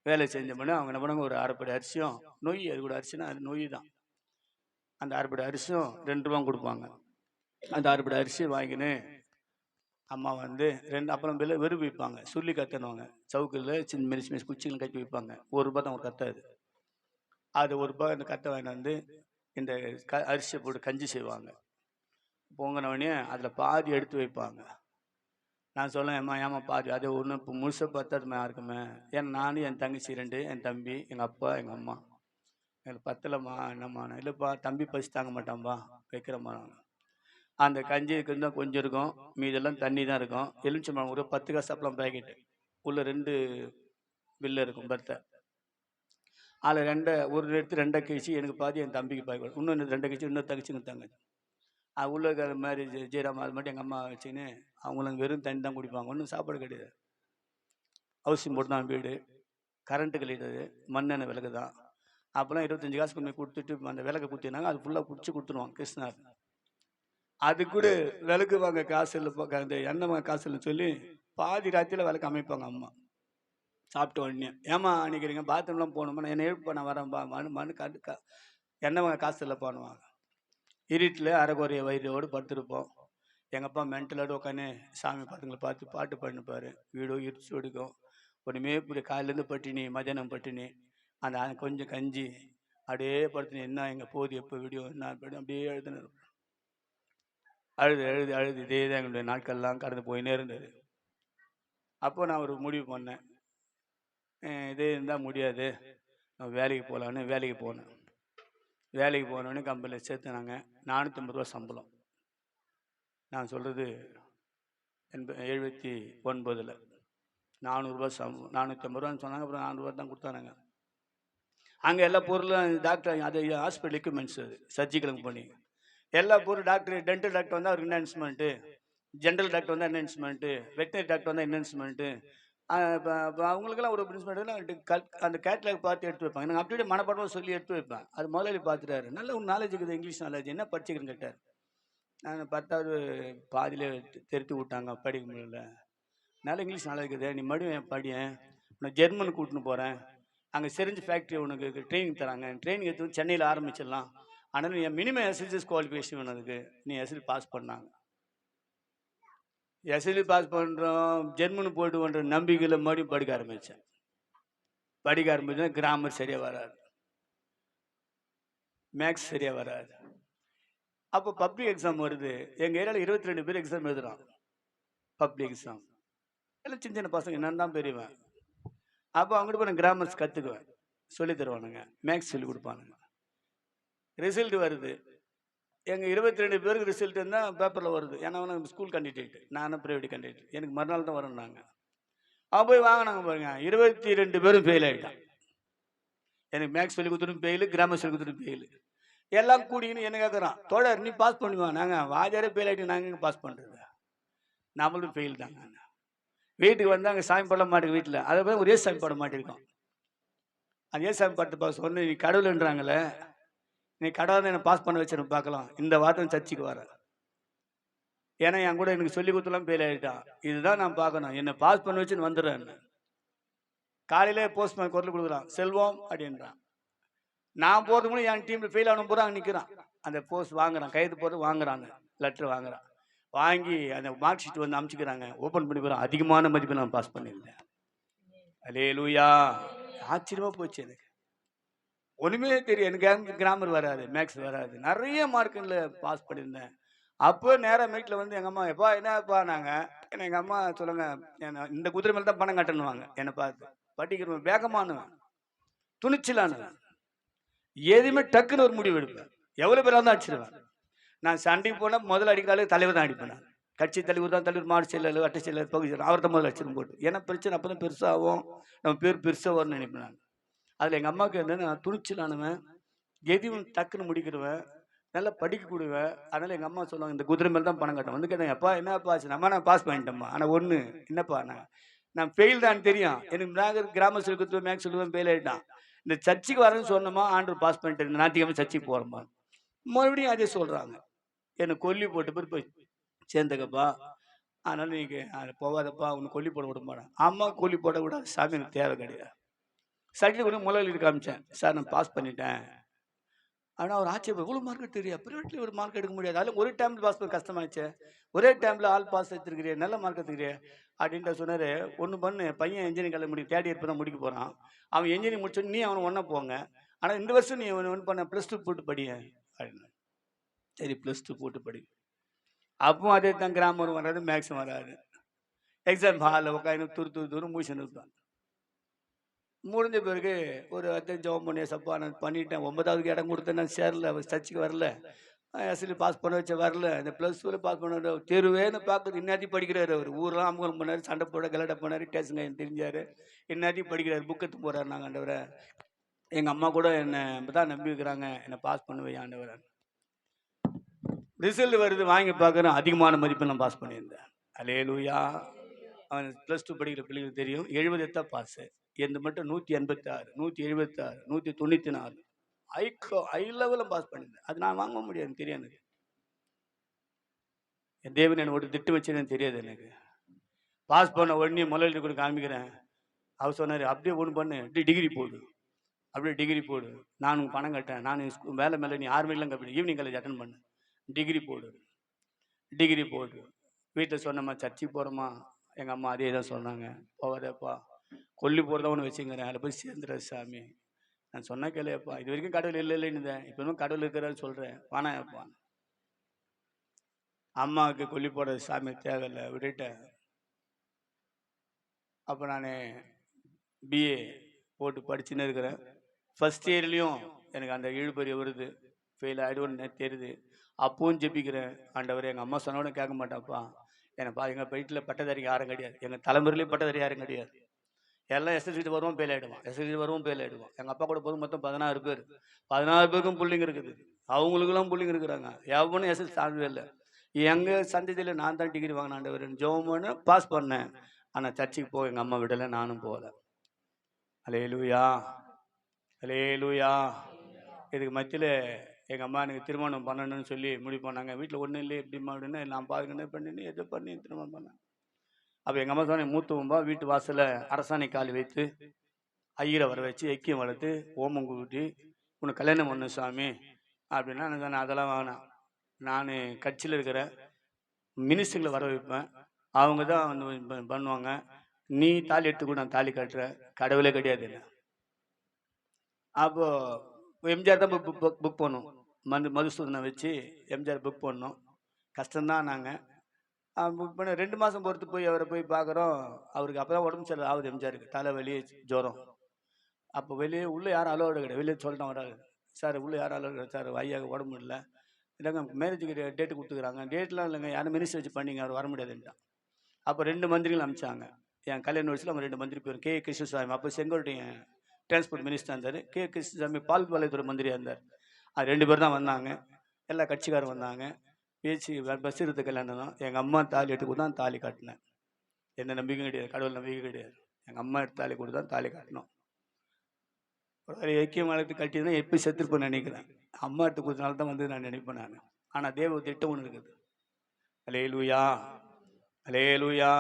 வேலை செஞ்ச பண்ணி அவங்க என்ன பண்ணுவாங்க, ஒரு அரைப்படி அரிசியும் நொய், அது கூட அரிசினா அது நொய் தான், அந்த அரைப்படி அரிசியும் 2 ரூபா கொடுப்பாங்க. அந்த அரைப்படி அரிசி வாங்கின்னு அம்மா வந்து அப்புறம் வெறும் வைப்பாங்க, சுள்ளி கத்தணுவாங்க, சவுக்கில் சின்ன மெரிசு குச்சிகள் கட்டி வைப்பாங்க. 1 ரூபா தான் ஒரு கத்தை. அது 1 ரூபா அந்த கத்தை வாங்கிட்டு வந்து இந்த அரிசியை போட்டு கஞ்சி செய்வாங்க. பொங்கினவொடனே அதில் பாதி எடுத்து வைப்பாங்க. நான் சொல்லேன், ஏமா பாதி, அது ஒன்று இப்போ முழுசாக பத்தாதுமா யாருக்குமே, ஏன்னா நானும் என் தங்கச்சி 2, என் தம்பி, எங்கள் அப்பா, எங்கள் அம்மா, எனக்கு பத்தலைம்மா. என்னம்மா, இல்லைப்பா தம்பி பசி தாங்க மாட்டான்பா, வைக்கிறம்மா. நான் அந்த கஞ்சி இருந்தால் கொஞ்சம் இருக்கும், மீதெல்லாம் தண்ணி தான் இருக்கும். எலுமிச்சம்பழம் ஒரு 10 காசு சாப்பிடலாம் பேக்கெட்டு, உள்ள 2 வில்ல இருக்கும் பர்த்தை. அதில் ஒரு எடுத்து 2 கழிச்சு எனக்கு பாதி, என் தம்பிக்கு பாதி, இன்னொன்று 2 கழிச்சு இன்னொரு தங்கச்சிங்க தங்கச்சி. அது உள்ள இருக்கிற மாதிரி ஜீராமா அது மட்டும் எங்கள் அம்மா வச்சுக்கின்னு அவங்களும் வெறும் தண்ணி தான் குடிப்பாங்க, ஒன்றும் சாப்பாடு கிடையாது. ஹவுசிங் போட்டு தான் வீடு, கரண்ட்டு கிடையாது, மண்ணெண்ணெய் விளக்கு தான். அப்போலாம் 25 காசு கொண்டு போய் கொடுத்துட்டு அந்த விளக்கை குத்தினாங்க, அது ஃபுல்லாக பிடிச்சி கொடுத்துருவான் கிருஷ்ணார். அது கூட விளக்கு வாங்க காசு இல்லை, அந்த எண்ணெய் வாங்க காசு இல்லைன்னு சொல்லி பாதி ராத்திரியில் விளக்கு அமைப்பாங்க அம்மா. சாப்பிட்ட உடனே ஏமா நினைக்கிறீங்க, பாத்ரூம்லாம் போகணுமா, என்னை எழுப்ப நான் வரேன்பா, மனு எண்ணெய் வாங்க காசு இல்லை பண்ணுவாங்க. இருட்டில் அரைக்குறைய வயிறோடு படுத்துருப்போம். எங்கள் அப்பா மென்டலோடு உட்காந்து சாமி படங்களை பார்த்து பாட்டு பண்ணிப்பார். வீடோ இருச்சு ஒடுக்கும், ஒன்றுமே இப்படி காலையிலேருந்து பட்டினி, மதியானம் பட்டினி, அந்த கொஞ்சம் கஞ்சி அப்படியே படுத்துனி, என்ன எங்கள் போது எப்போ வீடியோ என்ன அப்படியே எழுதுன்னு அழுது இதே தான் எங்களுடைய நாட்கள்லாம் கடந்து போயினே இருந்தது. அப்போ நான் ஒரு முடிவு பண்ணேன், இதே இருந்தால் முடியாது, நான் வேலைக்கு போகலான்னு வேலைக்கு போனேன். வேலைக்கு போனோடனே கம்பெனியில் சேர்த்துனாங்க. 450 ரூபா சம்பளம். நான் சொல்கிறது 79. 400 ரூபா 450 ரூபான்னு சொன்னாங்க. அப்புறம் 400 ரூபா தான் கொடுத்தானுங்க. அங்கே எல்லா பொருளும் டாக்டர், அது ஹாஸ்பிட்டல் எக்யூப்மெண்ட்ஸ், அது சர்ஜிக்கலுக்கு பண்ணி எல்லா பொருள் டாக்டர், டென்டல் டாக்டர் வந்தால் அவருக்கு இன்வெஸ்ட்மெண்ட்டு, ஜென்ரல் டாக்டர் வந்தால் இன்வெஸ்ட்மெண்ட்டு, வெட்டினரி டாக்டர் வந்தால் இன்வெஸ்ட்மெண்ட்டு. இப்போ அவங்களுக்கெல்லாம் ஒரு பிரின்ஸ்மெண்ட் அந்த கேட்லாக் பார்த்து எடுத்து வைப்பாங்க. எனக்கு அப்படியே மனப்பாடமாக சொல்லி எடுத்து வைப்பேன். அது முதலாளி பார்த்துட்டாரு, நல்ல ஒரு நாலேஜ் இருக்குது, இங்கிலீஷ் நாலேஜ், என்ன படிச்சுக்கிறேன்னு கேட்டார். நான் 10வது பாதியிலே தெரித்து விட்டாங்க, படிக்க முடியல. நல்ல இங்கிலீஷ் நாலேஜ் இருக்குது, நீ மறுபடியும் படியேன், நான் ஜெர்மனுக்கு கூட்டின்னு போகிறேன், அங்கே செரிஞ்சு ஃபேக்ட்ரி உனக்கு ட்ரைனிங் தராங்க, ட்ரைனிங் எடுத்து சென்னையில் ஆரம்பிச்சிடலாம், ஆனால் என் மினிமம் எஸ்எல்சிஎஸ் குவாலிஃபிகேஷன் வேணுதுக்கு நீ எஸ்எல் பாஸ் பண்ணாங்க. எஸ்எல்சி பாஸ் பண்ணுறோம், ஜெர்மனு போய்ட்டு பண்ணுற நம்பிக்கையில் மறுபடியும் படிக்க ஆரம்பித்தேன். கிராமர் சரியாக வராது, மேக்ஸ் சரியாக வராது. அப்போ பப்ளிக் எக்ஸாம் வருது. எங்கள் ஏரியாவில் 22 பேர் எக்ஸாம் எழுதுகிறான், பப்ளிக் எக்ஸாம். எல்லாம் சின்ன சின்ன பசங்க, நான் தான் பெரியவன். அப்போ அவங்ககிட்ட போய் நான் கிராமர்ஸ் கற்றுக்குவேன், சொல்லி தருவானுங்க, மேக்ஸ் சொல்லி கொடுப்பானுங்க. ரிசல்ட் வருது, எங்கள் 22 பேருக்கு ரிசல்ட் இருந்தால் பேப்பரில் வருது. ஏன்னா அவனுக்கு ஸ்கூல் கேண்டிடேட், நானும் ப்ரைவேட் கேண்டிடேட், எனக்கு மறுநாள் தான் வரணுன்னாங்க. அவன் போய் வாங்கினாங்க பாருங்க, 22 பேரும் ஃபெயில் ஆகிட்டான். எனக்கு மேக்ஸ் சொல்லி கொடுத்துட்டு ஃபெயிலு, கிராமர் சொல்லி கொடுத்துட்டு ஃபெயிலு. எல்லாம் கூடிங்கன்னு என்ன கேட்குறான், தோழர் நீ பாஸ் பண்ணுவான், நாங்கள் வாஜாரே ஃபெயில் ஆகிட்டு நாங்கள் பாஸ் பண்ணுறது, நம்மளும் ஃபெயில் தாங்க. வீட்டுக்கு வந்து அங்கே சாமி படம் மாட்டுக்கு வீட்டில் அதை போய் ஒரே சாமி படம் மாட்டிருக்கோம். அந்த ஏசாமி படத்தை பார்த்து சொன்ன, நீ கடவுள்ன்றாங்களே, நீ கடவுள் என்னை பாஸ் பண்ண வச்சு பார்க்கலாம், இந்த வார்த்தை சர்ச்சைக்கு வர. ஏன்னா என் கூட எனக்கு சொல்லி கொடுத்தலாம் ஃபெயில் ஆகிட்டான். இதுதான் நான் பார்க்கணும், என்னை பாஸ் பண்ண வச்சுன்னு வந்துடுறேன். காலையிலே போஸ்ட்மேன் குரல் கொடுக்குறான், செல்வம் அப்படின்றான். நான் போகிறது கூட என் டீமில் ஃபெயில் ஆகணும் பூரா அங்கே நிற்கிறான். அந்த போஸ்ட் வாங்குறான், கைது போட்டு வாங்குறாங்க, லெட்ரு வாங்குறான். வாங்கி அந்த மார்க் ஷீட் வந்து அமுச்சிக்கிறாங்க. ஓப்பன் பண்ணி போகிறான், அதிகமான மதிப்பை நான் பாஸ் பண்ணியிருந்தேன். அல்லேலூயா. ஆச்சரியமா போச்சு எனக்கு. ஒன்றுமே தெரியும், எனக்கு கிராமர் வராது, மேக்ஸ் வராது, நிறைய மார்க்கில் பாஸ் பண்ணியிருந்தேன். அப்போ நேராக வீட்டில் வந்து எங்கள் அம்மா, எப்பா என்னப்பா நாங்கள், எங்கள் அம்மா சொல்லுங்க, இந்த குதிரை மேலே தான் பணம் கட்டணுவாங்க. என்னை பார்த்து படிக்கிறவன் வேகமானுவேன், துணிச்சலானுவேன், எதுவுமே டக்குன்னு ஒரு முடிவு எடுப்பேன். எவ்வளோ பேராக தான் அடிச்சிடுவேன். நான் சண்டைக்கு போனால் முதல்ல அடிக்காலே தலைவர் தான் அடிப்பேன். நான் கட்சி தலைவர் தான், தலைவர் மாடு செயலர், அட்டை செயலர், பகுதி செயலர், அவர் தான் முதல்ல அடிச்சிடும் போட்டு. ஏன்னா பிரச்சனை அப்போ தான் பெருசாகும், நம்ம பேர் பெருசாக வரும்னு நினைப்பேன் நான். அதில் எங்கள் அம்மாவுக்கு வந்து நான் துணிச்சலானுவேன், எதுவும் டக்குன்னு முடிக்கிடுவேன், நல்லா படிக்க கொடுவேன். அதனால் எங்கள் அம்மா சொல்லுவாங்க, இந்த குதிரை மேலே தான் பணம் கட்டணும். வந்து கேட்டேன், எப்பா என்னப்பா ஆச்சு? நம்ம நான் பாஸ் பண்ணிட்டேம்மா, ஆனால் ஒன்று என்னப்பா, நான் ஃபெயில் தான் தெரியும், எனக்கு நாங்கள் கிராம சொல்லுவேன், மேக்ஸ் சொல்லுவேன், ஃபெயில் ஆகிட்டான். இந்த சர்ச்சுக்கு வரேன்னு சொன்னோமா, ஆண்டு பாஸ் பண்ணிட்டு இந்த ஞாயிற்றுக்கிழமை சர்ச்சுக்கு போகிறோம்மா. மறுபடியும் அதே சொல்கிறாங்க, என்னை கொல்லி போட்டு போய் சேர்ந்துக்கப்பா, அதனால் நீங்கள் போகாதப்பா, உன்னை கொல்லி போட விட மாட்டேன். அம்மா கொல்லி போட விட சாமி எனக்கு தேவை கிடையாது. சர்டிஃபிகேட் கொண்டு முதலாளி காமிச்சேன், சார் நான் பாஸ் பண்ணிட்டேன். ஆனால் அவர் ஆட்சியம், எவ்வளோ மார்க் தெரியும், ப்ரைவேட்ல ஒரு மார்க் எடுக்க முடியாது, அதில் ஒரே டைமில் பாஸ் பண்ண கஷ்டமாயிடுச்சு, ஒரே டைமில் ஆல் பாஸ் எடுத்துருக்கிறேன், நல்ல மார்க் எடுத்துக்கிறேன் அப்படின்ட்டு சொன்னார். ஒன்று பண்ணு, பையன் இன்ஜினியரிங் காலேஜ் முடியும், தேர்ட் இயர் இப்போ தான் முடிக்க போகிறான், அவன் இன்ஜினியரிங் முடிச்சோன்னு நீ அவனை ஒன்றா போங்க, ஆனால் இந்த வருஷம் நீ ஒன்று பண்ண +2 போட்டு படிய அப்படின்னு. சரி +2 போட்டு படி. அப்பவும் அதே தான், கிராமர் வராது, மேக்ஸும் வராது. எக்ஸாம் ஹாலில் உட்காந்து தூரம் மூச்சு நிற்பான். முடிஞ்ச பிறகு ஒரு ஜெபம் பண்ணி, சப்பா நான் பண்ணிட்டேன், 9வது இடம் கொடுத்தேன், நான் சேரல, சர்ச்சுக்கு வரல, எஸ்எல்சி பாஸ் பண்ண வச்ச வரல, இந்த +2 பாஸ் பண்ண தெருவேன்னு பார்க்குறது. இன்னாத்தையும் படிக்கிறாரு அவர், ஊரெலாம் அமுகம் பண்ணார், சண்டை போட கலடை பண்ணார், டேஷன் தெரிஞ்சார், இன்னாத்தையும் படிக்கிறார், புக் எடுத்து போகிறார். நாங்கள் ஆண்டவரை, எங்கள் அம்மா கூட என்னை தான் நம்பி வைக்கிறாங்க, என்னை பாஸ் பண்ணுவேன் ஆண்டவரை. ரிசல்ட் வருது, வாங்கி பார்க்குறேன், அதிகமான மதிப்பெண் நான் பாஸ் பண்ணியிருந்தேன். அல்லேலூயா. அவன் +2 படிக்கிற பிள்ளைங்களுக்கு தெரியும், 70 எடுத்தா பாஸு, எந்த மட்டும் 186, 176, 194, ஹை லெவலில் பாஸ் பண்ணியிருந்தேன். அது நான் வாங்க முடியாது, தெரியும் எனக்கு. என் தேவன் என்னை ஒரு திட்டு வச்சுன்னு தெரியாது எனக்கு. பாஸ் பண்ண உடனே முதலாளி கூட காமிக்கிறேன். அவர் சொன்னார், அப்படியே ஒன்று பண்ணு, டிகிரி போடு, அப்படியே டிகிரி போடு, நான் பணம் கட்டேன், நான் வேலை மேலே நீ 6 மணிலாம் கப்பி ஈவினிங் காலேஜ் அட்டன் பண்ணு, டிகிரி போடு, டிகிரி போடு. வீட்டில் சொன்னம்மா, சர்ச்சுக்கு போகிறோமா, எங்கள் அம்மா அதே தான் சொன்னாங்க, போகாதப்பா, கொல்லி போகிறதா ஒன்று வச்சுங்கிறேன், அதில் போய் சேர்ந்துடுற சாமி, நான் சொன்ன கேளையப்பா, இது வரைக்கும் கடவுள் இல்லைன்னு இப்போ இன்னும் கடவுள் இருக்கிறான்னு சொல்கிறேன், வானாப்பா. அம்மாவுக்கு கொல்லி போடுற சாமி தேவையில்லை, விட்டுட்டேன். அப்போ நான் பிஏ போட்டு படிச்சுன்னு இருக்கிறேன். ஃபஸ்ட் இயர்லேயும் எனக்கு அந்த இழுபறி வருது, ஃபெயில் ஆகிடுவோன்னு தெரியுது. அப்பவும் ஜெபிக்கிறேன், ஆண்டவர் எங்கள் அம்மா சொன்னோட கேட்க மாட்டாப்பா, என்னப்பா எங்கள் வீட்டில் பட்டதாரி யாரும் கிடையாது, எங்கள் தலைமுறையிலேயும் பட்டதாரி யாரும் கிடையாது, எல்லாம் எஸ்எஸ்சி வருவோம் ஃபெயில் ஆகிடுவோம், எஸ்எஸ்சி வருவோம் ஃபெயில் ஆகிடுவோம். எங்கள் அப்பா கூட போதும் மொத்தம் 16 பேர், 16 பேருக்கும் பிள்ளைங்க இருக்குது, அவங்களுக்கெல்லாம் பிள்ளைங்க இருக்கிறாங்க, எவனும் எஸ்எஸ்சி தாண்டவே இல்லை. எங்கள் சந்ததியில் நான் தான் டிகிரி வாங்கின ஆண்டவர், ஜெபம் பண்ண பாஸ் பண்ணேன். ஆனால் சர்ச்சுக்கு போக எங்கள் அம்மா விடலை, நானும் போகலை. அல்லேலூயா, அல்லேலூயா. இதுக்கு மத்தியில் எங்கள் அம்மா எனக்கு திருமணம் பண்ணணும்னு சொல்லி முடிவு பண்ணாங்க. வீட்டில் ஒன்றும் இல்லை, எப்படிமா அப்படின்னு, நான் பாருங்கன்னு பண்ணின்னு எதோ பண்ணி திருமணம் பண்ணேன். அப்போ எங்கள் அம்மா சொன்னேன், மூத்தவம்பா வீட்டு வாசலில் அரசாணை கால் வைத்து ஐயரை வர வச்சு ஐக்கியம் வளர்த்து ஓமம் கூட்டி உனக்கு கல்யாணம் பண்ணு சாமி அப்படின்னா, நான் சொன்னேன், அதெல்லாம் வேணாம், நான் கட்சியில் இருக்கிற மினிஸ்டர்களை வர வைப்பேன், அவங்க தான் வந்து பண்ணுவாங்க, நீ தாலி எடுத்துக்கூட நான் தாலி கட்டுறேன், கடவுளே கிடையாது. அப்போது எம்ஜிஆர் தான் புக் பண்ணோம், மதுசூதனை வச்சு எம்ஜிஆர் புக் பண்ணோம். கஷ்டம்தான். நாங்கள் புக் பண்ண 2 மாதம் பொறுத்து போய் அவரை போய் பார்க்குறோம். அவருக்கு அப்போ தான் உடம்பு சரியில்லை ஆகுது, எம்ஜிஆருக்கு தலைவலி ஜுரம். அப்போ வெளியே உள்ளே யாரும் அலோடு கிடையாது, வெளியே சொல்லிட்டோம் வராது சார், உள்ளே யாரும் அலோடு கிடையாது சார், ஐயாவுக்கு உடம்பு இல்லை, இல்லைங்க மேரேஜுக்கு டேட்டு கொடுத்துக்கிறாங்க, டேட்லாம் இல்லைங்க, யாரும் மினிஸ்டர் வச்சு பண்ணிங்க, அவர் வர முடியாதுன்ட்டான். அப்போ 2 மந்திரிகள் அனுப்பிச்சாங்க. என் கல்யாண வயசில் அவங்க 2 மந்திரி பேர், கே கிருஷ்ணசாமி, அப்போ செங்கோட்டையன் டிரான்ஸ்போர்ட் மினிஸ்டர் இருந்தார், கே கிருஷ்ணசாமி பால்வளையத்துறை மந்திரியாக இருந்தார். அது 2 பேர் தான் வந்தாங்க, எல்லா கட்சிக்காரும் வந்தாங்க. பேச்சு பஸ் எடுத்த கல்யாணம் தான். எங்கள் அம்மா தாலி எடுத்து தான் தாலி கட்டினேன். எந்த நம்பிக்கையும் கிடையாது, கடவுள் நம்பிக்கை கிடையாது. எங்கள் அம்மா எடுத்து தாலி கொடுத்தா தாலி கட்டணும். ஒரு ஐக்கிய மாலத்து கட்டிதான் எப்போ செத்துருப்பேன்னு நினைக்கிறேன். அம்மா எடுத்து கொடுத்தனால தான் வந்து நான் நினைப்பேன் நான். ஆனால் தேவ திட்டம் ஒன்று இருக்குது. அல்லேலூயா, அல்லேலூயா.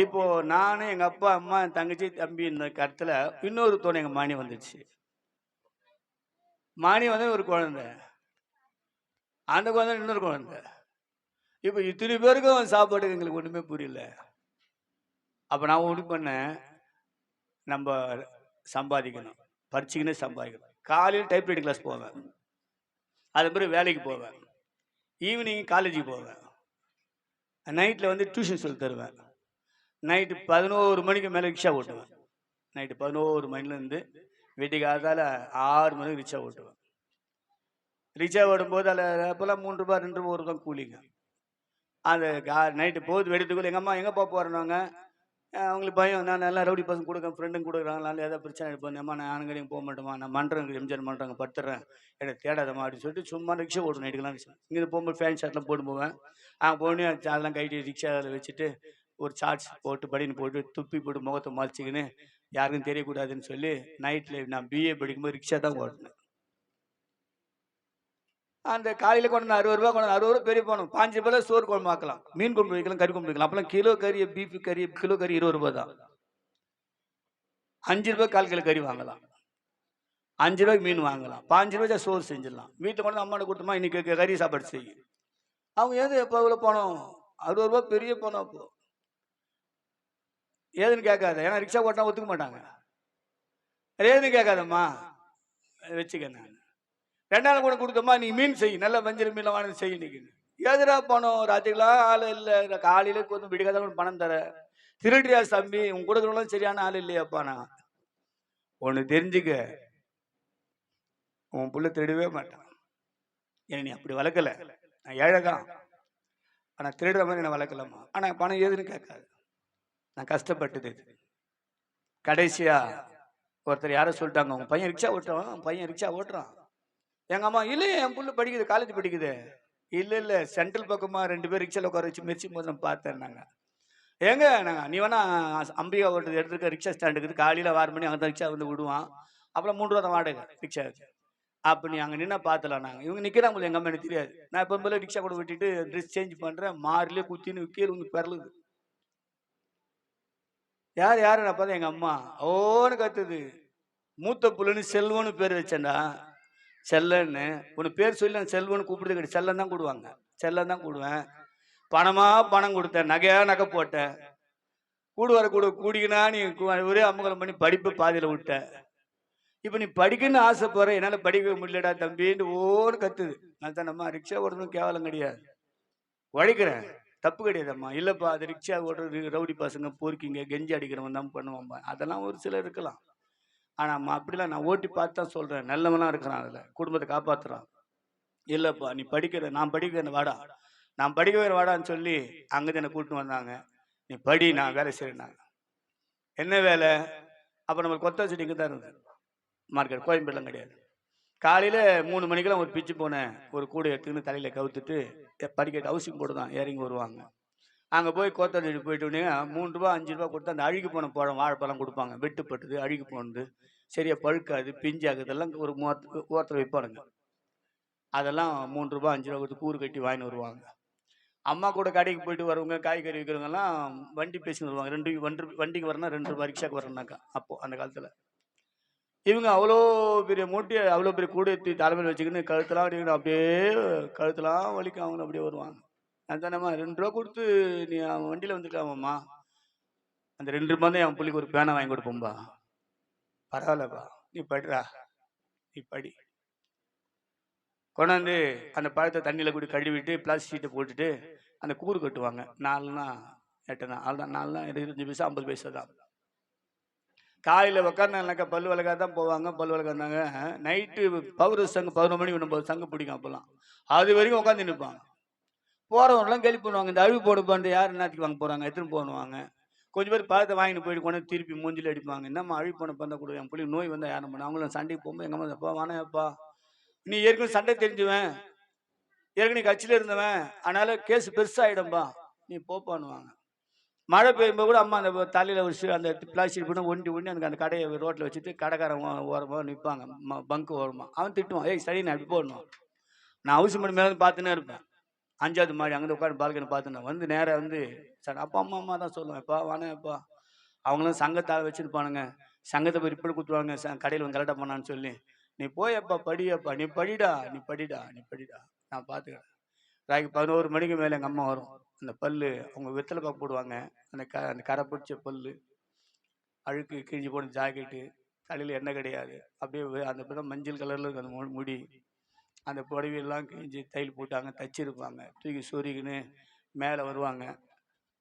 இப்போ நானும் எங்கள் அப்பா அம்மா என் தங்கச்சி தம்பி இந்த கருத்தில் இன்னொரு தோணை எங்கள் மாணி வந்துடுச்சு. மாணி வந்து ஒரு குழந்தை, அந்த குழந்தை இன்னொரு குழந்தை. இப்போ இத்தனை பேருக்கும் சாப்பாடு எங்களுக்கு ஒன்றுமே புரியல. அப்போ நான் ஒன்று பண்ணேன், நம்ம சம்பாதிக்கணும், படிச்சுக்கினே சம்பாதிக்கணும். காலையில் டைப்ரைட்டிங் கிளாஸ் போவேன், அது பிறகு வேலைக்கு போவேன், ஈவினிங் காலேஜுக்கு போவேன், நைட்டில் வந்து டியூஷன் சொல்லி தருவேன். நைட்டு 11 மணிக்கு மேலே ரிக்ஷா ஓட்டுவேன். நைட்டு 11 மணிலேருந்து வீட்டுக்காதால் 6 மணிக்கு ரிக்ஷா ஓட்டுவேன். ரிக்ஷா ஓடும்போது அதில் அப்போல்லாம் 3 ரூபா 2 ரூபா 1 ரூபா கூலிங்க. அந்த நைட்டு போது வெடித்துக்குள்ள எங்கள் அம்மா எங்கே போகிறோன்னாங்க. அவங்களுக்கு பயம், நான் நல்லா ரவுடி பசங்க கொடுக்க ஃப்ரெண்டுங்க கொடுக்குறாங்க, நல்லா ஏதாவது பிரச்சனை எடுப்பேன். அம்மா நான் ஆணுங்கடையும் போக மாட்டேமா, நான் மன்றம் எம்ஜிஆர் மன்றாங்க படுத்துறேன், எனக்கு தேடாதம்மா அப்படின்னு சொல்லிட்டு சும்மா ரிக்ஷா ஓடும் நைட்டுக்கெல்லாம். இங்கே போகும்போது ஃபேன் ஷர்ட்லாம் போட்டு போவேன். போனே அதெல்லாம் கைட்டு ரிக்ஷாவில் வச்சுட்டு ஒரு ஷார்ட்ஸ் போட்டு படின்னு போட்டு துப்பி போட்டு முகத்தை மறைச்சிக்கின்னு யாருக்கும் தெரியக்கூடாதுன்னு சொல்லி நைட்டில் நான் பிஏ படிக்கும்போது ரிக்ஷா தான் ஓட்டினேன். அந்த காலையில் கொண்டு 60 ரூபா கொண்டு 60 ரூபா பெரிய போகணும். 5 ரூபாயில் சோறு குழம்பு ஆக்கலாம், மீன் குழம்பு வைக்கலாம், கறி குழம்பு வைக்கலாம். அப்போல்லாம் கிலோ கறி பீஃப் கறி கிலோ கறி 20 ரூபா தான். 5 ரூபாய் 1/4 கிலோ கறி வாங்கலாம், 5 ரூபாய்க்கு மீன் வாங்கலாம், 5 ரூபாய்க்கு சோறு செஞ்சிடலாம். வீட்டில் கொண்டு அம்மாட்ட கொடுத்தோமா இன்னைக்கு கறி சாப்பாடு செய்யும். அவங்க ஏது எப்போ இவ்வளோ பணம், 60 ரூபா பெரிய பணம். அப்போ ஏதுன்னு கேட்காத, ஏன்னா ரிக்ஷா ஓட்டினா ஒத்துக்க மாட்டாங்க. ஏதுன்னு கேட்காதம்மா வச்சுக்க. நான் 2 நாள் கூட கொடுத்தம்மா நீ மீன் செய், நல்லா வஞ்சிர மீன் வாங்கி செய்ய. நீங்க ஏதுடா பணம், ராத்திரிலாம் ஆள் இல்லை, காலையில கொஞ்சம் விடுக்காத கூட பணம் தர, திருடியா தம்பி, உன் கொடுக்குறவங்களும் சரியான ஆள் இல்லையாப்பா. நான் ஒன்று தெரிஞ்சுக்க, உன் புள்ள திருடவே மாட்டான். ஏன்னா நீ அப்படி வளர்க்கல, நான் ஏழைதான், ஆனால் திருடுற மாதிரி நான் வளர்க்கலாமா. ஆனால் பணம் ஏதுன்னு கேட்காது, நான் கஷ்டப்பட்டது. கடைசியா ஒருத்தர் யாரோ சொல்லிட்டாங்க, உங்க பையன் ரிக்ஷா ஓட்டுறான், பையன் ரிக்ஷா ஓட்டுறான். எங்க அம்மா இல்லையே என் புள்ள படிக்குது, காலேஜ் படிக்குது. இல்லை சென்ட்ரல் பக்கமா 2 பேர் ரிக்ஷாவில் உட்கார வச்சு மிதிச்சும் போது நான் பார்த்தேன். நாங்கள் எங்க நாங்கள் நீ வேணா அம்பிகா ஓட்டுறது எடுத்துருக்க ரிக்ஷா ஸ்டாண்டுக்கு காலையில் 6 மணி அங்கே தான் ரிக்ஷா வந்து விடுவான், அப்புறம் 3 ரூபா தான் வாடகை ரிக்ஷாவுக்கு. அப்போ நீ அங்கே நின்னா பார்த்துலாம். நாங்கள் இவங்க நிற்கிறாங்க, எங்கள் அம்மா எனக்கு தெரியாது. நான் இப்போ போல ரிக்ஷா கூட விட்டுட்டு ட்ரெஸ் சேஞ்ச் பண்ணுறேன், மாறிலே குத்தின்னு கீழே வந்து பிறலுது. யார் நான் பார்த்தா எங்கள் அம்மா ஓன்னு கத்துது. மூத்த புள்ளன்னு செல்வன்னு பேர் வச்சேன்டா, செல்லன்னு. உன்னை பேர் சொல்லி நான் செல்வன்னு கூப்பிடுறது கிடையாது, செல்லன் தான் கூடுவாங்க, செல்லன் தான் கூடுவேன். பணம் கொடுத்தேன், நகை போட்டேன், கூடிக்கினா நீ ஒரே அம்மகலம் பண்ணி படிப்பு பாதியில் விட்ட. இப்போ நீ படிக்கணும்னு ஆசைப்படுற, என்னால் படிக்க முடியலடா தம்பின்னு ஓன்னு கத்துது. நான் தான் நம்ம ரிக்ஷா ஓடணும் கேவலம் கிடையாது, உழைக்கிறேன், தப்பு கிடையாதம்மா. இல்லைப்பா அது ரிக்ஷா ஓடுறது ரவுடி பசங்க பொறுக்கிங்க கெஞ்சி அடிக்கிறவன் தான் பண்ணுவான்பா. அதெல்லாம் ஒரு சிலர் இருக்கலாம். ஆனால் அப்படிலாம் நான் ஓட்டி பார்த்து தான் சொல்கிறேன், நல்லவனாக இருக்கிறான், அதில் குடும்பத்தை காப்பாற்றுறான். இல்லைப்பா நீ படிக்கிற, நான் படிக்கிறேன் வாடா, நான் படிக்க வேறு வாடான்னு சொல்லி அங்கே என்னை கூட்டின்னு வந்தாங்க. நீ படி, நான் வேலை செய்கிறேன். என்ன வேலை? அப்போ நம்மளுக்கு கொத்த வச்சுட்டு இங்கே தான் இருந்தது, மார்க்கெட் கோயம்பேடுலாம் கிடையாது. காலையில் 3 மணிக்கெல்லாம் ஒரு பிச்சு போனேன், ஒரு கூடை எடுத்துக்கின்னு தலையில் கவுத்துட்டு படிக்கட்டு ஹவுசிங் போட்டு தான் இறங்கி வருவாங்க. அங்கே போய் கோத்தடிட்டு போயிட்டு 3 ரூபா 5 ரூபா கொடுத்து அந்த அழுகி போன பழம் வாழைப்பழம் கொடுப்பாங்க, வெட்டுப்பட்டது அழுகி போனது சரியா பழுக்காது பிஞ்சாகுதெல்லாம் ஒரு ஓரத்தில் வைப்பானுங்க. அதெல்லாம் 3 ரூபா 5 ரூபா கொடுத்து கூறு கட்டி வாங்கின்னு வருவாங்க. அம்மா கூட கடைக்கு போயிட்டு வரவங்க, காய்கறி விற்கிறவங்கலாம் வண்டி பேசின்னு வருவாங்க. வண்டிக்கு வரனா 2 ரூபா, ரிக்ஷாக்கு வரனாக்கா. அப்போ அந்த காலத்தில் இவங்க அவ்வளோ பெரிய மூட்டை, அவ்வளோ பெரிய கூடை தலைமையில் வச்சுக்கின்னு கழுத்தெல்லாம் அடிக்கணும், அப்படியே கழுத்தெல்லாம் வலிக்கும். அவங்களும் அப்படியே வருவாங்க. அதுதானம்மா 2 ரூபா கொடுத்து நீ அவன் வண்டியில் வந்துருக்காமம்மா, அந்த 2 ரூபா தான் என் பிள்ளைக்கு ஒரு பேனை வாங்கி கொடுப்போம்பா. பரவாயில்லப்பா நீ படிடா, நீ படி. கொண்டாந்து அந்த பழத்தை தண்ணியில் கூட கழுவிட்டு பிளாஸ்டிக் ஷீட்டை போட்டுட்டு அந்த கூறு கட்டுவாங்க. 4னா 8னா அதுதான், 4னா 25 பைசா 50 பைசா தான். காலையில் உட்காந்தாங்கனாக்கா பல் விளக்காக தான் போவாங்க. பல் விளக்காந்தாங்க நைட்டு பவர் சங்கு 11 மணி நம்ம சங்கு பிடிக்கும். அப்போல்லாம் அது வரைக்கும் உட்காந்து நிற்பாங்க. போகிறவங்களாம் கேள்வி பண்ணுவாங்க, இந்த அழிவு போடு பண்ணு யார் என்னத்துக்கு வாங்க போகிறாங்க, எத்தனை போனுவாங்க. கொஞ்சம் பேர் பழத்தை வாங்கிட்டு போயிட்டு கொண்டு திருப்பி மூஞ்சில் அடிப்பாங்க. என்னம்மா அழிவு பண்ண பண்ண கூட என் பிள்ளை நோய் வந்தால் யாரும் பண்ண. அவங்களும் சண்டைக்கு போகும்போது எங்கள் அம்மா அப்பா வானேப்பா நீ ஏற்கனவே சண்டை தெரிஞ்சுவேன், ஏற்கனவே கட்சியில் இருந்தவன், அதனால கேஸ் பெருசாகிடும்பா, நீ போப்பான்னுவாங்க. மழை பெய்யும்போது கூட அம்மா அந்த தலையில் வச்சு அந்த பிளாஸ்டிக் பண்ணி ஒண்டி ஒண்டி அந்த கடையை ரோட்டில் வச்சுட்டு கடைக்காரன் ஓரமாக நிற்பாங்க பங்கு ஓரமாக. அவன் திட்டுவான், ஏய் சரி நான் அப்படி போடணும். நான் ஹவுஸ் மணி மேலே பார்த்துன்னே இருப்பேன். 5வது மாடி அங்கே உட்காந்து பால்கனி பார்த்துனேன். வந்து நேராக வந்து சார் அப்பா அம்மா தான் சொல்லுவேன், எப்பா வானேப்பா அவங்களும் சங்கத்தால் வச்சுருப்பானுங்க, சங்கத்தை போய் ரிப்போர்ட் கொடுத்துருவாங்க கடையில் வந்து கரெக்டாக பண்ணான்னு சொல்லி, நீ போயப்பா படியப்பா, நீ படிடா நீ படிடா நீ படிடா, நான் பார்த்துக்கிறேன். ராய்க்கு 11 மணிக்கு மேலே எங்கள் அம்மா வரும். அந்த பல்லு அவங்க வெத்தலை பாக்கு போடுவாங்க, அந்த கரை பிடிச்ச பல்லு, அழுக்கு கிழிஞ்சு போன ஜாக்கெட்டு, தலையில் எண்ணெய் கிடையாது, அப்படியே அந்த படம் மஞ்சள் கலரில் இருக்கும் அந்த முடி, அந்த புடவையெல்லாம் கிழிஞ்சு தையல் போட்டாங்க தச்சிருப்பாங்க, தூக்கி சொருகின்னு மேலே வருவாங்க.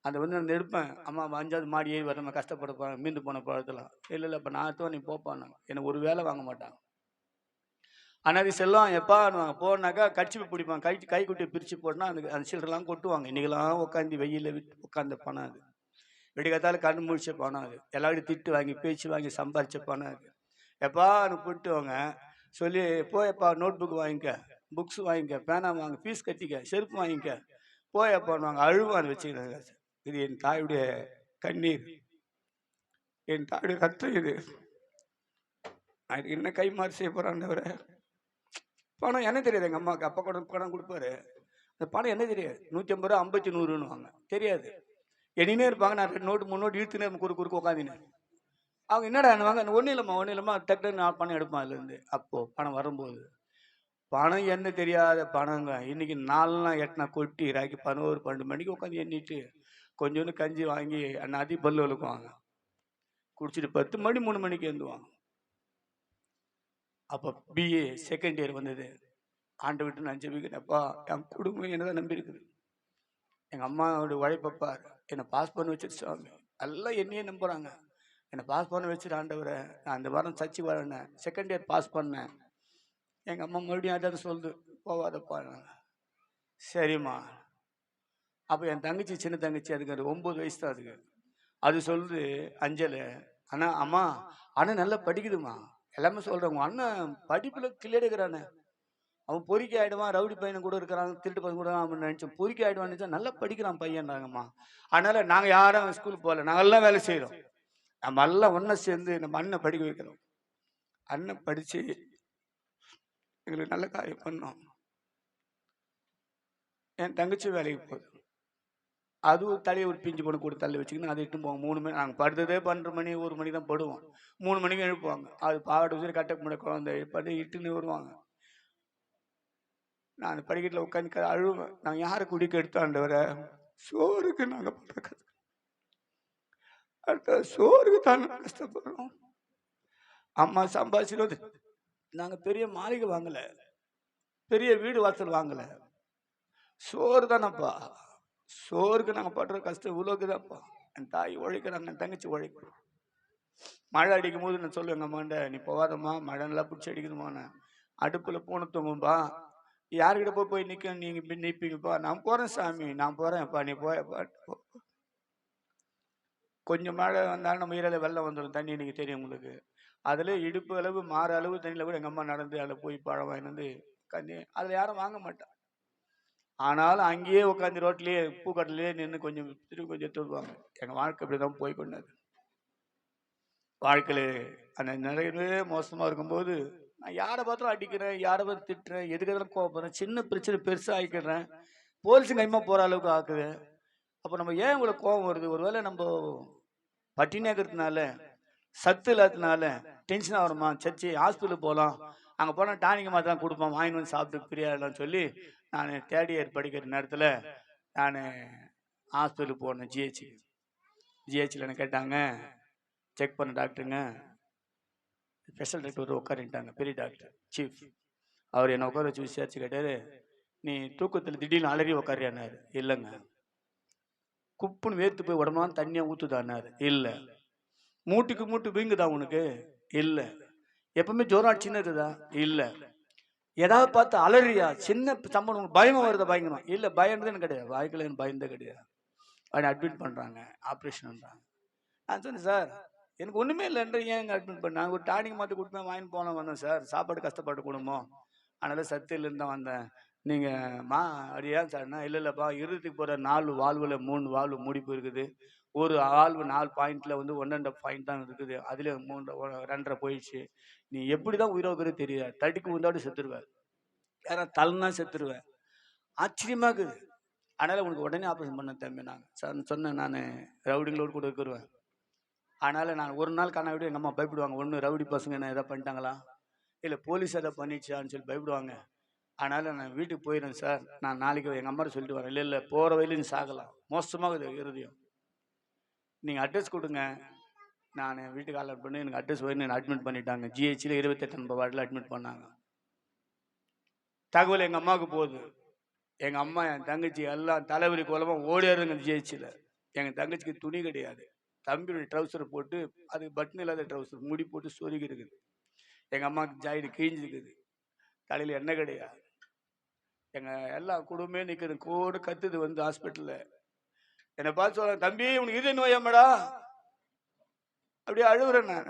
அதை வந்து நான் எடுப்பேன், அம்மா 5வது மாடி ஏறி வர நம்ம கஷ்டப்பட மீந்து போன பழத்தெல்லாம். இல்லை இப்போ நான் எடுத்தோம் நீ போப்பான்னாங்க. எனக்கு ஒரு வேலை வாங்க மாட்டாங்க. அண்ணாதி செல்லம் எப்பான்னுவாங்க. போனாக்கா கட்சி பிடிப்பாங்க, கைக்குட்டியை பிரித்து போட்டோன்னா அந்த சில்லறெல்லாம் கொட்டுவாங்க. இன்றைக்கெல்லாம் உட்காந்து வெயிலில் உட்காந்த பணம் அது. வெடிக்காத்தால கண்ணு முடிச்ச பணம் அது. எல்லாரும் திட்டு வாங்கி பேச்சு வாங்கி சம்பாரிச்ச பணம் அது. எப்பான்னு கூப்பிட்டுவாங்க சொல்லி, போயப்பா நோட் புக் வாங்கிக்க, புக்ஸ் வாங்கிக்க, பேனா வாங்க, ஃபீஸ் கட்டிக்க, செருப்பு வாங்கிக்க, போயப்பான்னுவாங்க. அழுவான்னு வச்சுக்கிறாங்க. இது என் தாயுடைய கண்ணீர், என் தாயுடைய ரத்தம். இது அதுக்கு என்ன கைமாறு செய்ய போகிறான்னு பணம் என்ன தெரியாது. எங்கள் அம்மாவுக்கு அப்பா கூட பணம் கொடுப்பாரு, அந்த பணம் என்ன தெரியாது. 150 ரூபா 50 100ன்னுவாங்க, தெரியாது. எண்ணினே இருப்பாங்க. நான் 2 நோட்டு 3 நோட்டு இழுத்துனே குறுக்கு உட்காந்துன்னு. அவங்க என்னடா என்னவாங்க, ஒன்றும் இல்லைம்மா டக்குன்னு நான் பணம் எடுப்பேன் அதுலேருந்து. அப்போது பணம் வரும்போது பணம் என்ன தெரியாத பணங்க. இன்னைக்கு நாளெலாம் எட்டினா கொட்டி ராக்கி 11 12 மணிக்கு உட்காந்து எண்ணிட்டு கொஞ்சோண்டு கஞ்சி வாங்கி அந்நாதி பல்லு விளக்குவாங்க, குடிச்சிட்டு 10 மணி 3 மணிக்கு எழுந்துவாங்க. அப்போ பிஏ செகண்ட் இயர் வந்தது. ஆண்டை விட்டு நான் ஜெபிக்கிறேன்ப்பா, என் குடும்பம் என்னதான் நம்பி இருக்குது, எங்கள் அம்மாவோட உழைப்பப்பார், என்னை பாஸ் பண்ண வச்சிரு சாமி. எல்லாம் என்னையே நம்புகிறாங்க, என்னை பாஸ் பண்ண வச்சுட்டு ஆண்டவரை. நான் அந்த வாரம் சர்ச்சு வரேன், செகண்ட் இயர் பாஸ் பண்ணேன். எங்கள் அம்மா மறுபடியும் அதான் சொல்லுது, போவாதப்பா. சரிம்மா. அப்போ என் தங்கச்சி, சின்ன தங்கச்சி, அதுக்கு 9 வயசு தான் அதுக்கு. அது சொல்லுது, அஞ்சல் அண்ணா அம்மா அண்ணன் நல்லா படிக்குதுமா, எல்லாமே சொல்கிறேன், உங்கள் அண்ணன் படிப்பில் கிளியடுக்கிறானே, அவன் பொறிக்கை ஆகிடுவான், ரவுடி பையன் கூட இருக்கிறான், திருட்டு பையன் கூட அவன் நினச்சோம், பொறிக்கை ஆகிடுவான்னு நல்லா படிக்கிறான் பையன்றாங்கம்மா. அதனால் நாங்கள் யாரும் ஸ்கூலுக்கு போகல, நாங்கள்லாம் வேலை செய்கிறோம், நம்ம எல்லாம் ஒன்றா சேர்ந்து நம்ம அண்ணன் படிக்க வைக்கிறோம். அண்ணன் படித்து எங்களுக்கு நல்ல காரியம் பண்ணோம். என் தங்கச்சி வேலைக்கு போகுது, அதுவும் தலையை ஒரு பிஞ்சு பொண்ணு கூட தள்ளி வச்சுக்கின்னு அதை இட்டு போவோம். 3 மணி நாங்கள் படுத்ததே 12 மணி 1 மணி தான் படுவோம். 3 மணிக்கு எழுப்புவாங்க. அது பாவாடை வச்சு கட்ட முடி குழந்தை படி இட்டுன்னு வருவாங்க. நான் படிக்கட்டில் உட்காந்து அழுவேன், நான் யாரை குடிக்க எடுத்தாண்டவரை, சோறுக்கு நாங்கள் படுற அடுத்த சோறுக்கு தான் கஷ்டப்படுறோம். அம்மா சம்பாதிச்சிட்டு நாங்கள் பெரிய மாளிகை வாங்கலை, பெரிய வீடு வாசல் வாங்கலை, சோறு தானப்பா, சோறுக்கு நாங்கள் படுற கஷ்டம் இவ்வளோக்கு தான்ப்பா. என் தாய் உழைக்கிறாங்க, என் தங்கச்சி உழைக்கிறோம். மழை அடிக்கும் போது நான் சொல்லுவேன், எங்கள் அம்மாண்ட, நீ போகாதம்மா, மழை நல்லா பிடிச்சி அடிக்குதுமாண்ணே, அடுப்பில் பூனை தூங்கும்பா, யாருக்கிட்ட போய் நிற்க நீங்கள் நிற்பீங்கப்பா, நான் போகிறேன் சாமி, நான் போகிறேன்ப்பா, நீ போயப்பா. கொஞ்சம் மழை வந்தாலும் நம்ம ஈரில் வெள்ளம் வந்துடும், தண்ணி எனக்கு தெரியும் உங்களுக்கு. அதில் இடுப்பு அளவு மாற அளவு தண்ணியில் கூட எங்கள் அம்மா நடந்து அதில் போய் பழம் வாங்கி வந்து உட்காந்து, அதில் யாரும் வாங்க மாட்டான். ஆனாலும் அங்கேயே உட்காந்து ரோட்லேயே பூக்கட்டிலே நின்று கொஞ்சம் திரும்பி கொஞ்சம் தூக்குவாங்க. எங்கள் வாழ்க்கை இப்படி தான் போய் கொண்டது. வாழ்க்கையில் அந்த நிறையவே மோசமாக இருக்கும்போது நான் யாரை பார்த்தாலும் அடிக்கிறேன், யாரை பார்த்து திட்டுறேன், எதுக்கு எதெல்லாம் கோவப்படுறேன், சின்ன பிரச்சனை பெருசாக ஆகிக்கிறேன், போலீஸுங்க கைமா போகிற அளவுக்கு ஆக்குது. அப்போ நம்ம ஏன் இவ்வளோ கோவம் வருது? ஒருவேளை நம்ம பட்டினியாக்கிறதுனால, சத்து இல்லாததுனால டென்ஷன் ஆகிறோமா? சர்ச்சி ஹாஸ்பிட்டலுக்கு போகலாம், அங்கே போனால் டானிக் மாதிரி தான் கொடுப்போம், வாங்கி வந்து சாப்பிட்டு பிரியாடலாம்னு சொல்லி நான் 3rd இயர் படிக்கிற நேரத்தில் நான் ஹாஸ்பிட்டலுக்கு போனேன். ஜிஹெச்சில் என்ன கேட்டாங்க, செக் பண்ண டாக்டருங்க, ஸ்பெஷல் டாக்டர் உட்காரிட்டாங்க, பெரிய டாக்டர் சீஃப். அவர் என்னை உட்கார வச்சு விசாரிச்சு கேட்டார், நீ தூக்கத்தில் திடீர்னு அலறி உட்காரியானார். இல்லைங்க. குப்புன்னு வேர்த்து போய் உடம்புலாம் தண்ணியாக ஊற்றுதானார். இல்லை. மூட்டுக்கு மூட்டு வீங்குதா உனக்கு? இல்லை. எப்பவுமே ஜோரம் அடிச்சுன்னு இருக்குதா? இல்லை. ஏதாவது பார்த்து அலறியா? சின்ன சம்பளம் பயமாக வருதா? பயங்கரம். இல்லை, பயன்றது எனக்கு கிடையாது, வாழ்க்கையில் எனக்கு பயந்தே கிடையாது. அவனை அட்மிட் பண்ணுறாங்க, ஆப்ரேஷன் பண்ணுறாங்க. நான் சொன்னேன், சார் எனக்கு ஒன்றுமே இல்லைன்ற, ஏன் எங்கள் அட்மிட் பண்ணாங்க? ஒரு டானிக் மாற்றி கொடுப்பேன், வாங்கிட்டு போன வந்தேன் சார், சாப்பாடு கஷ்டப்பட்டு குடும்பம், அதனால் சத்து இல்லைன்னு தான் வந்தேன். நீங்கள் அப்படியா சார்னா? இல்லைப்பா, இறுதிக்கு போகிற 4 வால்வில் 3 வால்வு மூடி போயிருக்குது, ஒரு ஆள் 4 பாயிண்ட்ல வந்து 1 1/2 பாயிண்ட் தான் இருக்குது. அதுல 3 2 1/2 போயிடுச்சு. நீ எப்படிதான் உயிரோட இருக்கிறது தெரியாது. தடுக்கி விழுந்தாலும் செத்துருவ. யாரா தள்ளினா செத்துருவ. ஆச்சரியமா இருக்குது. அதனால உனக்கு உடனே ஆபரேஷன் பண்ண தம்பி நாங்க. சொன்னேன் நானு ரவுடிங்களோடு கூட இருக்கிறேன். அதனால நான் ஒரு நாள் காணா விட எங்க அம்மா பயப்படுவாங்க. ஒண்ணு ரவுடி பசங்க என்ன ஏதாவது பண்ணிட்டாங்களா? இல்ல போலீஸ் ஏதாவது பண்ணிடுச்சான்னு சொல்லி பயப்படுவாங்க. அதனால நான் வீட்டுக்கு போயிடுறேன் சார். நான் நாளைக்கு எங்க அம்மாட்ட சொல்லிட்டு வரேன். இல்ல போற வழியில நீ சாகலாம். மோசமா இருக்குது இருதயம். நீங்க அட்ரஸ் கொடுங்க. நான் வீட்டுக்கு கால் பண்ணி எனக்கு அட்ரஸ் போய் அட்மிட் பண்ணிட்டாங்க. ஜிஹெச்ல 28 நம்பர் வார்டில் அட்மிட் பண்ணாங்க. தகவல் எங்க அம்மாவுக்கு போகுது. எங்க அம்மா என் தங்கச்சி எல்லாம் தலைவலி கோலமா ஓடியாருங்க ஜிஹெச்ல. எங்க தங்கச்சிக்கு துணி கிடையாது. தம்பியோட ட்ரௌசர் போட்டு அது பட்டன் இல்லாத ட்ரௌசர் முடி போட்டு சொருகி இருக்குது. எங்க அம்மாவுக்கு ஜாயிடு கிழிஞ்சிருக்குது. தலையில எண்ணெய் கிடையாது. எங்க எல்லா குடும்பமே நிக்குது. கோடு கத்துது வந்து ஹாஸ்பிட்டல்ல. என்னை பார்த்து சொல்ல, தம்பி உனக்கு இதய நோயாமடா? அப்படியே அழுகுறேன் நான்.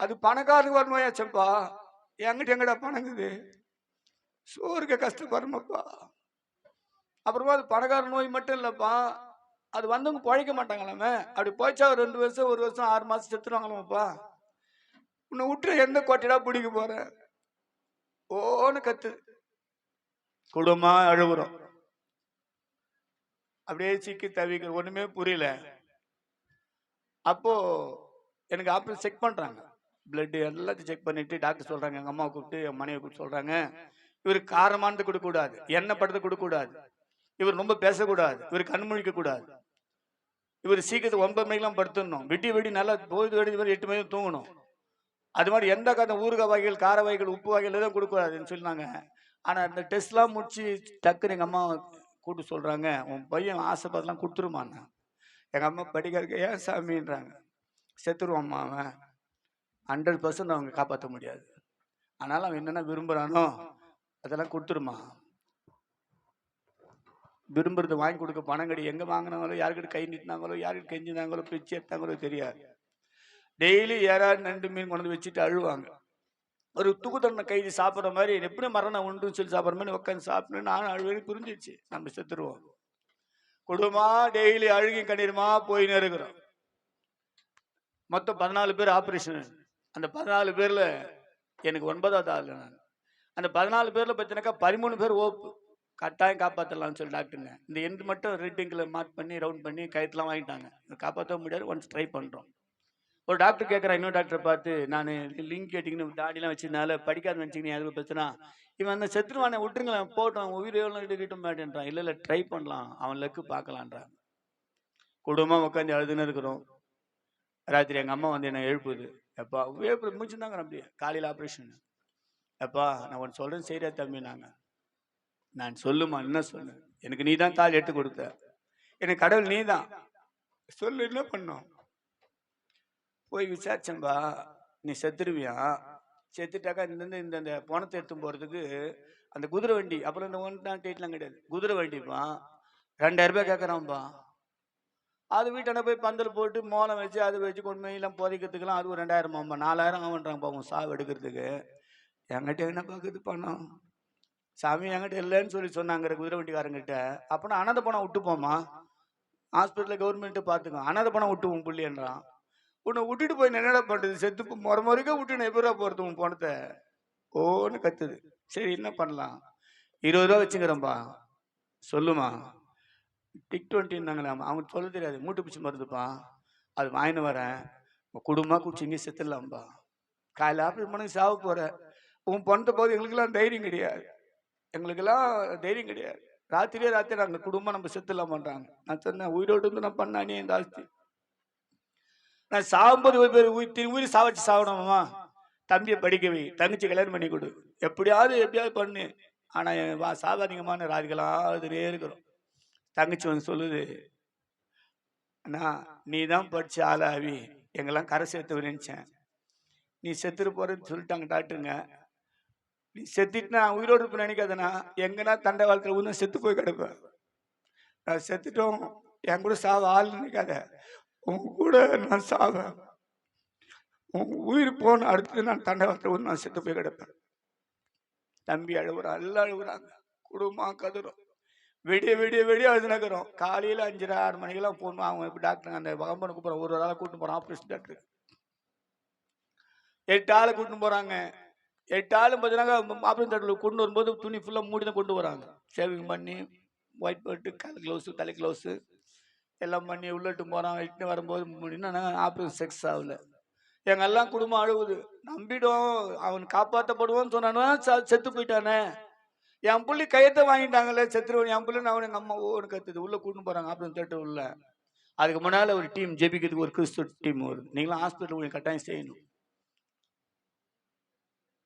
அது பணக்காரனுக்கு வர நோயாச்சப்பா. என்கிட்ட எங்கடா பணங்குது? சோறுக்க கஷ்டப்படுறப்பா. அப்புறமா அது பணக்கார நோய் மட்டும் இல்லப்பா, அது வந்தவங்க பழைக்க மாட்டாங்களாமே. அப்படி போய்ச்சா ஒரு 2 வருஷம் 1 வருஷம் 6 மாசம் செத்துருவாங்களாமாப்பா. உன்னை விட்டு எந்த கோட்டையடா பிடிக்க போற? ஓன்னு கத்து. குடும்பமா அழுகுறோம். அப்படியே சிக்கி தவிக்க ஒண்ணுமே புரியல. அப்போ எனக்கு ஆப்ரேஷன் செக் பண்றாங்க. பிளட் எல்லாத்தையும் செக் பண்ணிட்டு டாக்டர் சொல்றாங்க, எங்க அம்மாவை கூப்பிட்டு என் மனைவி கூப்பிட்டு சொல்றாங்க, இவருக்கு காரமானது கொடுக்க கூடாது, எண்ணெய் படுத்து கொடுக்க கூடாது, இவர் ரொம்ப பேசக்கூடாது, இவர் கண் முழிக்க கூடாது, இவர் சீக்கிரத்துக்கு 9 மணிக்கெல்லாம் படுத்துடணும், வெடி நல்லா பொழுது வெடி 8 மணிக்கு தூங்கணும். அது மாதிரி எந்த கதை ஊறுகாய் வகைகள், கார வகைகள், உப்பு வகைகள் எதுவும் கொடுக்கூடாதுன்னு சொன்னாங்க. ஆனா இந்த டெஸ்ட்லாம் முடிச்சு டக்குன்னு எங்க அம்மா கூப்பிட்டு சொல்றாங்க, உன் பையன் ஆசைப்படலாம் கொடுத்துருமான்னு. எங்க அம்மா படிக்கிறதுக்கு ஏன் சாமின்றாங்க. செத்துருவாம்மா அவன், 100% அவங்க காப்பாற்ற முடியாது. ஆனாலும் அவன் என்னென்ன விரும்புறானோ அதெல்லாம் கொடுத்துருமா. விரும்புறது வாங்கி கொடுக்க பணம் கிடையாது. எங்க வாங்கினாங்களோ, யாருக்கிட்ட கை நீட்டினாங்களோ, யாருக்கிட்ட கெஞ்சினாங்களோ, பிச்சு எடுத்தாங்களோ தெரியாது. டெய்லி யாராவது நண்டு மீன் கொண்டு வச்சுட்டு அழுவாங்க. ஒரு தூக்குத்தண்டனை கைதி சாப்பிட்ற மாதிரி எப்படி மரணம் உண்டுன்னு சொல்லி சாப்பிட்ற மாதிரி உட்காந்து சாப்பிட்டு நானும் அழுவேன்னு புரிஞ்சிச்சு. நம்ம செத்துருவோம். குடும்பமா டெய்லி அழுகி கண்ணீருமா போயின்னு இருக்கிறோம். மொத்தம் 14 பேர் ஆபரேஷன். அந்த 14 பேர்ல எனக்கு 9வது ஆள் நான். அந்த 14 பேர்ல பார்த்தீங்கன்னாக்கா 13 பேர் ஓப்பு. கட்டாயம் காப்பாற்றலாம்னு சொல்லி டாக்டருங்க. இந்த எண்டு மட்டும் ரெட்டிங்கில் மார்க் பண்ணி ரவுண்ட் பண்ணி கயிற்றுலாம் வாங்கிட்டாங்க. காப்பாற்ற முடியாது, ஒன்ஸ் ட்ரை பண்ணுறோம். ஒரு டாக்டர் கேட்குறேன் இன்னொரு டாக்டரை பார்த்து, நான் லிங்க் கேட்டிங்கன்னு தாடிலாம் வச்சதுனால படிக்காத நினச்சிங்க எதுவும் பிரச்சனை, இவன் அந்த செத்துருவானே விட்டுருங்களேன் போட்டோம், உயிர் எவ்வளோ கிட்ட மாட்டேன்றான். இல்லை ட்ரை பண்ணலாம், அவன் லக்கு பார்க்கலான்றான். குடும்பமாக உட்காந்து அழுதுன்னு இருக்கிறோம். ராத்திரி எங்கள் அம்மா வந்து என்னை எழுப்புது. எப்பா எழுப்பு முடிச்சுருந்தாங்க. அப்படியே காலையில் ஆப்ரேஷன். எப்பா நான் ஒன்று சொல்கிறேன் சரியா தம்பி. நான் சொல்லுமா, என்ன சொல்லு, எனக்கு நீ தான் தாலி எடுத்து கொடுத்த, எனக்கு கடவுள் நீ தான் சொல்லு, என்ன பண்ணோம். போய் விசாரிச்சேன்பா, நீ செத்துருவியா, செத்துட்டாக்கா இந்த பணத்தை எடுத்து போகிறதுக்கு அந்த குதிரை வண்டி, அப்புறம் இந்த 1.8லாம் கிடையாது, குதிரை வண்டிப்பா 2000 ரூபாய் கேட்குறான்ப்பா. அது வீட்டான போய் பந்தல் போட்டு மோளம் வச்சு அதை வச்சு கொண்டு போயெல்லாம் புதைக்கிறதுக்கெல்லாம் அது ஒரு 2000 4000 ஆகுன்றாங்க பாவம் சாவு எடுக்கிறதுக்கு. என்கிட்ட என்ன பார்க்குறது பணம், சாமி என்கிட்ட இல்லைன்னு சொல்லி சொன்னாங்க குதிரை வண்டிக்காரங்கிட்ட. அப்போனா அனாதை பணம் விட்டு போமா, ஹாஸ்பிட்டலில் கவர்மெண்ட்டு பார்த்துக்கோ, அனாதை பணம் விட்டு உன் புள்ளின்றான். உன்னை விட்டுட்டு போய் என்னடா பண்ணுறது, செத்து முறைக்க விட்டு நான் எப்படா போகிறது உன் பணத்தை ஓன்னு கத்துது. சரி என்ன பண்ணலாம், 20 ரூபா வச்சுக்கிறேன்ப்பா, சொல்லுமா. டிக்20 இருந்தாங்களாம், அவங்க சொல்ல தெரியாது, மூட்டு பிடிச்சி மருந்துப்பா, அது வாங்கின்னு வரேன், குடும்பமாக குடிச்சிங்க செத்துடலாம்ப்பா. காலையில் ஆப்ரேஷன் பண்ணி சாவ போகிற, உன் பணத்தை போது எங்களுக்கெல்லாம் தைரியம் கிடையாது, எங்களுக்கெல்லாம் தைரியம் கிடையாது. ராத்திரி நாங்கள் குடும்பம் நம்ம செத்துலாம் பண்ணுறாங்க. நான் சொன்னேன் உயிரோடு இருந்து நான் பண்ணானே இந்த ஆஸ்தி, நான் சாகும்போது உயிர் சாவச்சு சாகணுமா, தம்பியை படிக்க வை, தங்கச்சி கல்யாணம் பண்ணி கொடு, எப்படியாவது பண்ணு, ஆனால் சாதாரணமான ராதிகளாக அதுலேயே இருக்கிறோம். தங்கச்சி வந்து சொல்லுது, அண்ணா நீ தான் படிச்சு ஆளாவி எங்கெல்லாம் கரை சேர்த்து நினைச்சேன், நீ செத்துட்டு போறேன்னு சொல்லிட்டாங்க டாக்டருங்க, நீ செத்துட்டு நான் உயிரோடு இருப்பேன் நினைக்காதண்ணா, எங்கன்னா தண்டை வாழ்க்கையில் உன்ன செத்து போய் கிடப்பேன், நான் செத்துட்டோம் என் கூட சாவ ஆள் நினைக்காத, உன் கூட நான் சாவேன், உன் உயிர் போன அடுத்து நான் தண்டை வாழ்க்கையில் நான் செத்து போய் கிடப்பேன். தம்பி அழுகுறான், எல்லாம் அழுகுறாங்க, குடும்பமாக கதுறோம். விடிய விடிய விடிய எழுதுனக்கிறோம். காலையில் 5:30 6 மணிக்கெல்லாம் போகணும். அவங்க இப்போ டாக்டர் அந்த வகம்பனை கூப்பிட்றோம். ஒரு ஆளை கூட்டின்னு போகிறான் ஆப்ரேஷன் டாக்டர். 8 ஆளை கூட்டின்னு போகிறாங்க. 8 ஆளும் பார்த்தீங்கன்னா ஆப்ரேஷன் தேட்டரில் கொண்டு வரும்போது துணி ஃபுல்லாக மூடி தான் கொண்டு வராங்க. ஷேவிங் பண்ணி ஒயிட் போட்டு கால் க்ளவுஸு தலை க்ளவுஸு எல்லாம் பண்ணி உள்ளிட்டு போகிறான். இட்டுன்னு வரும்போது முடினா ஆப்ரேஷன் செக்ஸ் ஆகல. எங்கெல்லாம் குடும்பம் அழுவுது. நம்பிடும் அவன் காப்பாற்றப்படுவான்னு சொன்னானு செத்து போயிட்டானே. என் புள்ளி கையத்தை வாங்கிட்டாங்களே செத்துருவன் என் புள்ளி அவன் எங்கள் அம்மா ஓன்னு கத்துது. உள்ளே கூட்டின்னு போகிறாங்க ஆப்ரேஷன் தேட்டர் உள்ள. அதுக்கு முன்னால் ஒரு டீம் ஜெபிக்கிறதுக்கு ஒரு கிறிஸ்துவ டீம் வருது. நீங்களும் ஹாஸ்பிட்டல் கட்டாயம் செய்யணும்.